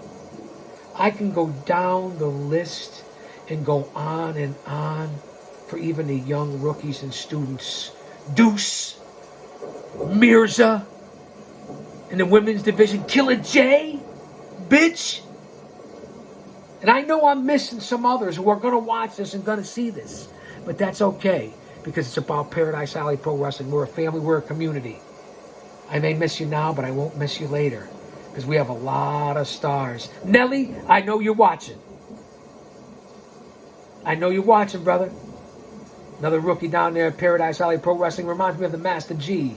I can go down the list and go on and on for even the young rookies and students. Deuce, Mirza, in the women's division, Killer J, bitch. And I know I'm missing some others who are going to watch this and going to see this. But that's okay, because it's about Paradise Alley Pro Wrestling. We're a family, we're a community. I may miss you now, but I won't miss you later, because we have a lot of stars. Nelly, I know you're watching. I know you're watching, brother. Another rookie down there at Paradise Alley Pro Wrestling reminds me of the Master G.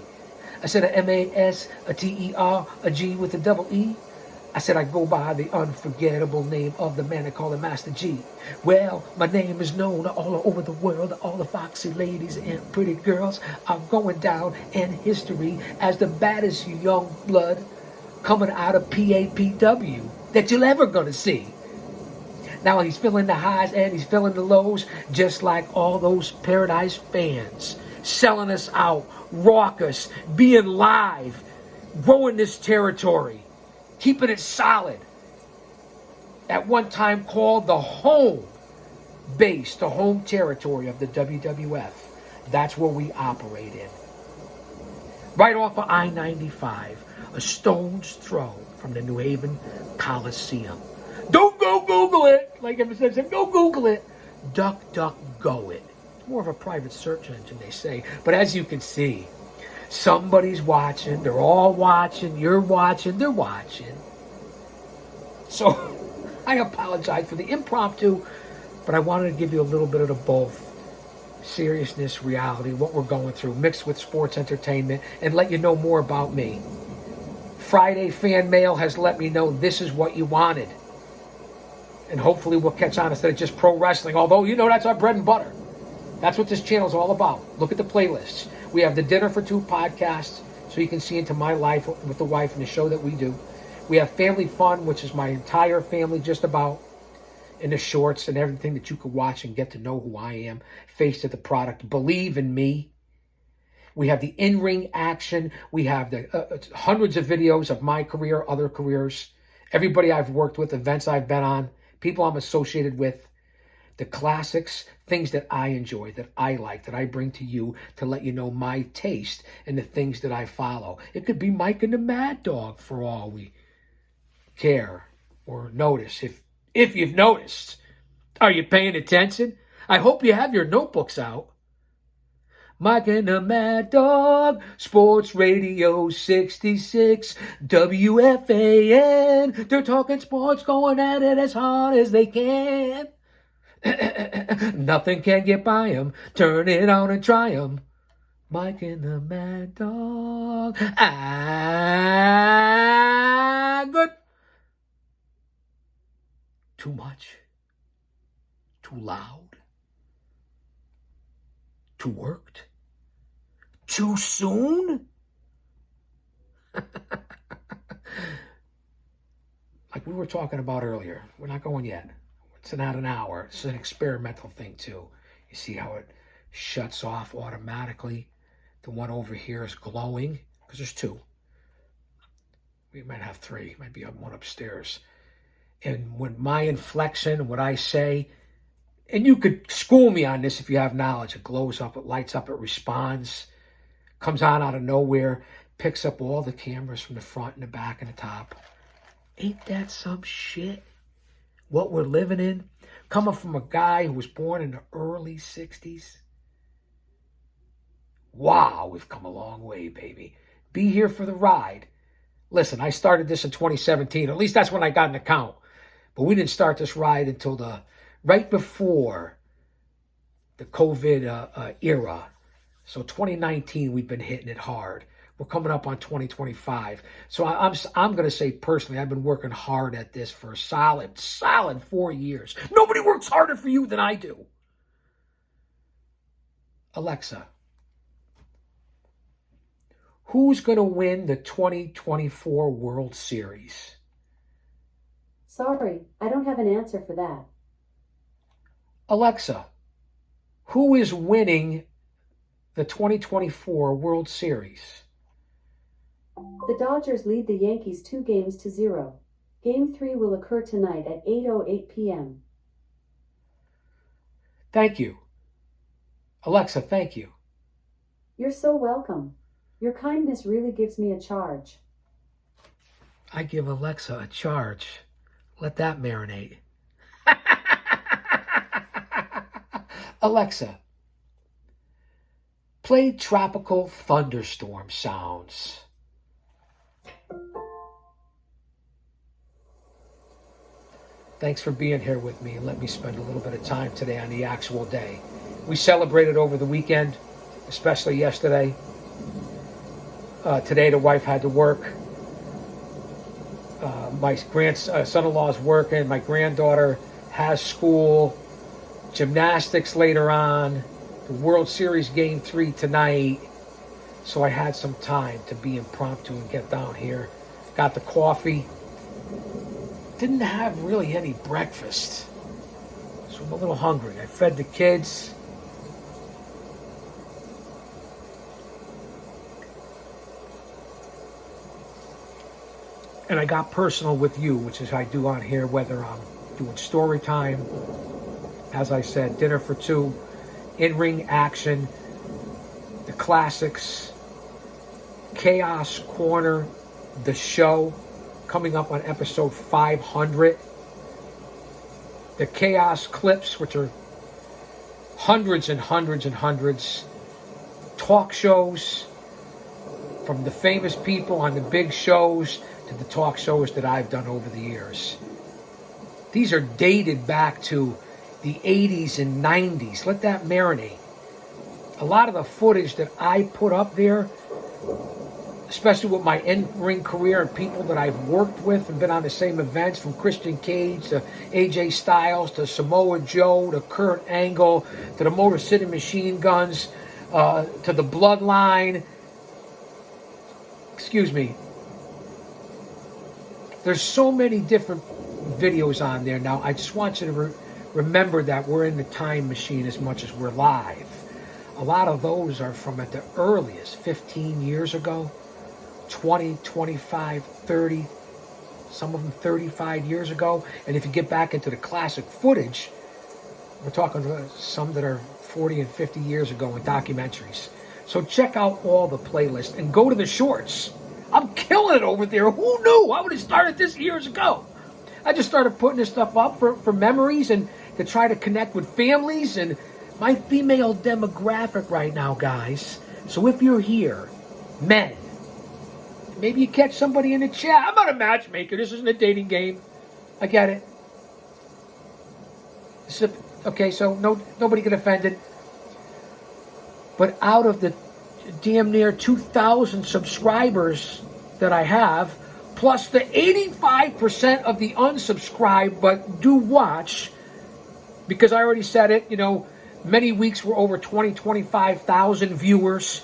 I said a M-A-S, a T-E-R, a G with a double E. I said I go by the unforgettable name of the man they call the Master G. Well, my name is known all over the world. All the foxy ladies and pretty girls are going down in history as the baddest young blood coming out of PAPW that you'll ever gonna see. Now he's feeling the highs and he's feeling the lows, just like all those Paradise fans. Selling us out, raucous, being live, growing this territory, keeping it solid. At one time called the home base, the home territory of the WWF. That's where we operate in. Right off of I-95, a stone's throw from the New Haven Coliseum. Don't go Google it. Like I said, go Google it. Duck, go it. It's more of a private search engine, they say. But as you can see, somebody's watching. They're all watching. You're watching. They're watching. So I apologize for the impromptu, but I wanted to give you a little bit of the both. Seriousness, reality, what we're going through, mixed with sports entertainment, and let you know more about me. Friday fan mail has let me know this is what you wanted. And hopefully we'll catch on instead of just pro wrestling. Although, you know, that's our bread and butter. That's what this channel is all about. Look at the playlists. We have the Dinner for Two podcast, so you can see into my life with the wife and the show that we do. We have Family Fun, which is my entire family just about, in the shorts and everything that you could watch and get to know who I am. Face to the product. Believe in me. We have the in-ring action. We have the hundreds of videos of my career, other careers, everybody I've worked with, events I've been on, people I'm associated with, the classics, things that I enjoy, that I like, that I bring to you to let you know my taste and the things that I follow. It could be Mike and the Mad Dog for all we care or notice. If you've noticed, are you paying attention? I hope you have your notebooks out. Mike and the Mad Dog, Sports Radio 66, WFAN. They're talking sports, going at it as hard as they can. Nothing can get by them. Turn it on and try them. Mike and the Mad Dog. Good. Too much. Too loud. Too worked. Too soon? Like we were talking about earlier, we're not going yet. It's not an hour. It's an experimental thing too. You see how it shuts off automatically? The one over here is glowing, because there's two. We might have three. Might be one upstairs. And when my inflection, what I say, and you could school me on this if you have knowledge, it glows up, it lights up, it responds, comes on out of nowhere, picks up all the cameras from the front and the back and the top. Ain't that some shit? What we're living in, coming from a guy who was born in the early 60s. Wow, we've come a long way, baby. Be here for the ride. Listen, I started this in 2017. At least that's when I got an account. But we didn't start this ride until right before the COVID era. So 2019, we've been hitting it hard. We're coming up on 2025. So I'm going to say personally, I've been working hard at this for a solid 4 years. Nobody works harder for you than I do. Alexa, who's going to win the 2024 World Series? Sorry, I don't have an answer for that. Alexa, Who is winning the 2024 World Series? The Dodgers lead the Yankees 2-0. Game 3 will occur tonight at 8:08 p.m. Thank you. Alexa, thank you. You're so welcome. Your kindness really gives me a charge. I give Alexa a charge. Let that marinate. Alexa, play tropical thunderstorm sounds. Thanks for being here with me and let me spend a little bit of time today on the actual day. We celebrated over the weekend, especially yesterday. Today the wife had to work. My son-in-law is working. My granddaughter has school. Gymnastics later on. The World Series Game 3 tonight. So I had some time to be impromptu and get down here. Got the coffee. Didn't have really any breakfast. So I'm a little hungry. I fed the kids. And I got personal with you, which is I do on here, whether I'm doing story time, as I said, dinner for two, in-ring action, the classics, Chaos Corner, the show, coming up on episode 500. The Chaos clips, which are hundreds and hundreds and hundreds. Talk shows from the famous people on the big shows to the talk shows that I've done over the years. These are dated back to the 80s and 90s. Let that marinate. A lot of the footage that I put up there, especially with my in-ring career and people that I've worked with and been on the same events, from Christian Cage to AJ Styles to Samoa Joe to Kurt Angle to the Motor City Machine Guns to the Bloodline. Excuse me. There's so many different videos on there now. I just want you to remember that we're in the time machine as much as we're live. A lot of those are from at the earliest, 15 years ago, 20, 25, 30, some of them 35 years ago. And if you get back into the classic footage, we're talking some that are 40 and 50 years ago in documentaries. So check out all the playlists and go to the shorts. I'm killing it over there. Who knew? I would have started this years ago. I just started putting this stuff up for memories and to try to connect with families and my female demographic right now, guys. So if you're here, men, maybe you catch somebody in the chat. I'm not a matchmaker. This isn't a dating game. I get it. Okay, so nobody get offended. But out of the damn near 2,000 subscribers that I have, plus the 85% of the unsubscribed but do watch, because I already said it, many weeks were over 25,000 viewers.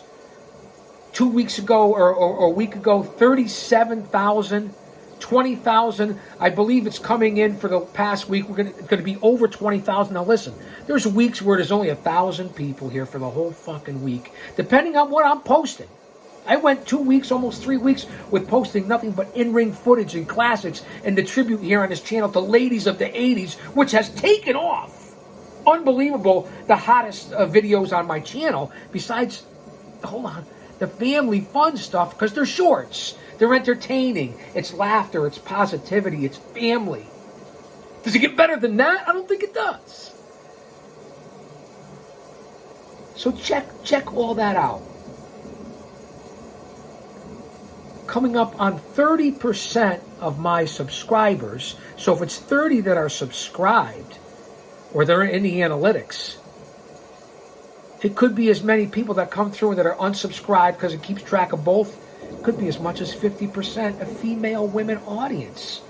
2 weeks ago or a week ago, 37,000, 20,000. I believe it's coming in for the past week. It's going to be over 20,000. Now listen, there's weeks where there's only 1,000 people here for the whole fucking week, depending on what I'm posting. I went 2 weeks, almost 3 weeks, with posting nothing but in-ring footage and classics and the tribute here on this channel to ladies of the 80s, which has taken off. Unbelievable, the hottest videos on my channel, besides, hold on, the family fun stuff, because they're shorts. They're entertaining. It's laughter. It's positivity. It's family. Does it get better than that? I don't think it does. So check all that out. Coming up on 30% of my subscribers. So if it's 30 that are subscribed, or they're in the analytics, it could be as many people that come through that are unsubscribed because it keeps track of both. It could be as much as 50% a female women audience.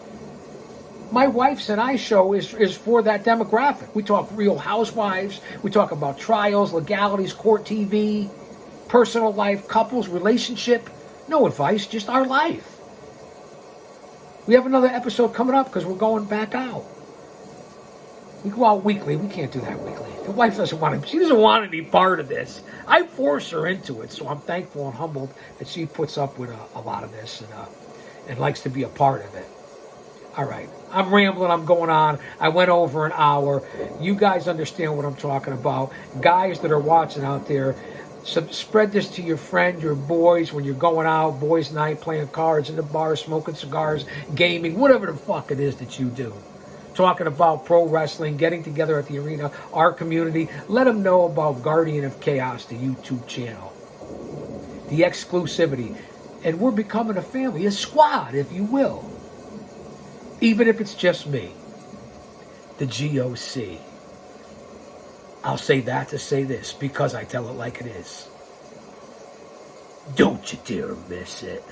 My Wife's and I show is for that demographic. We talk Real Housewives. We talk about trials, legalities, court TV, personal life, couples, relationship. No advice, just our life. We have another episode coming up because we're going back out. We go out weekly. We can't do that weekly. The wife doesn't want to. She doesn't want any part of this. I force her into it, so I'm thankful and humbled that she puts up with a lot of this and likes to be a part of it. All right, I'm rambling. I'm going on. I went over an hour. You guys understand what I'm talking about. Guys that are watching out there, spread this to your friend, your boys, when you're going out, boys' night, playing cards in the bar, smoking cigars, gaming, whatever the fuck it is that you do. Talking about pro wrestling, getting together at the arena, our community. Let them know about Guardian of Chaos, the YouTube channel. The exclusivity. And we're becoming a family, a squad, if you will. Even if it's just me. The GOC. I'll say that to say this, because I tell it like it is. Don't you dare miss it.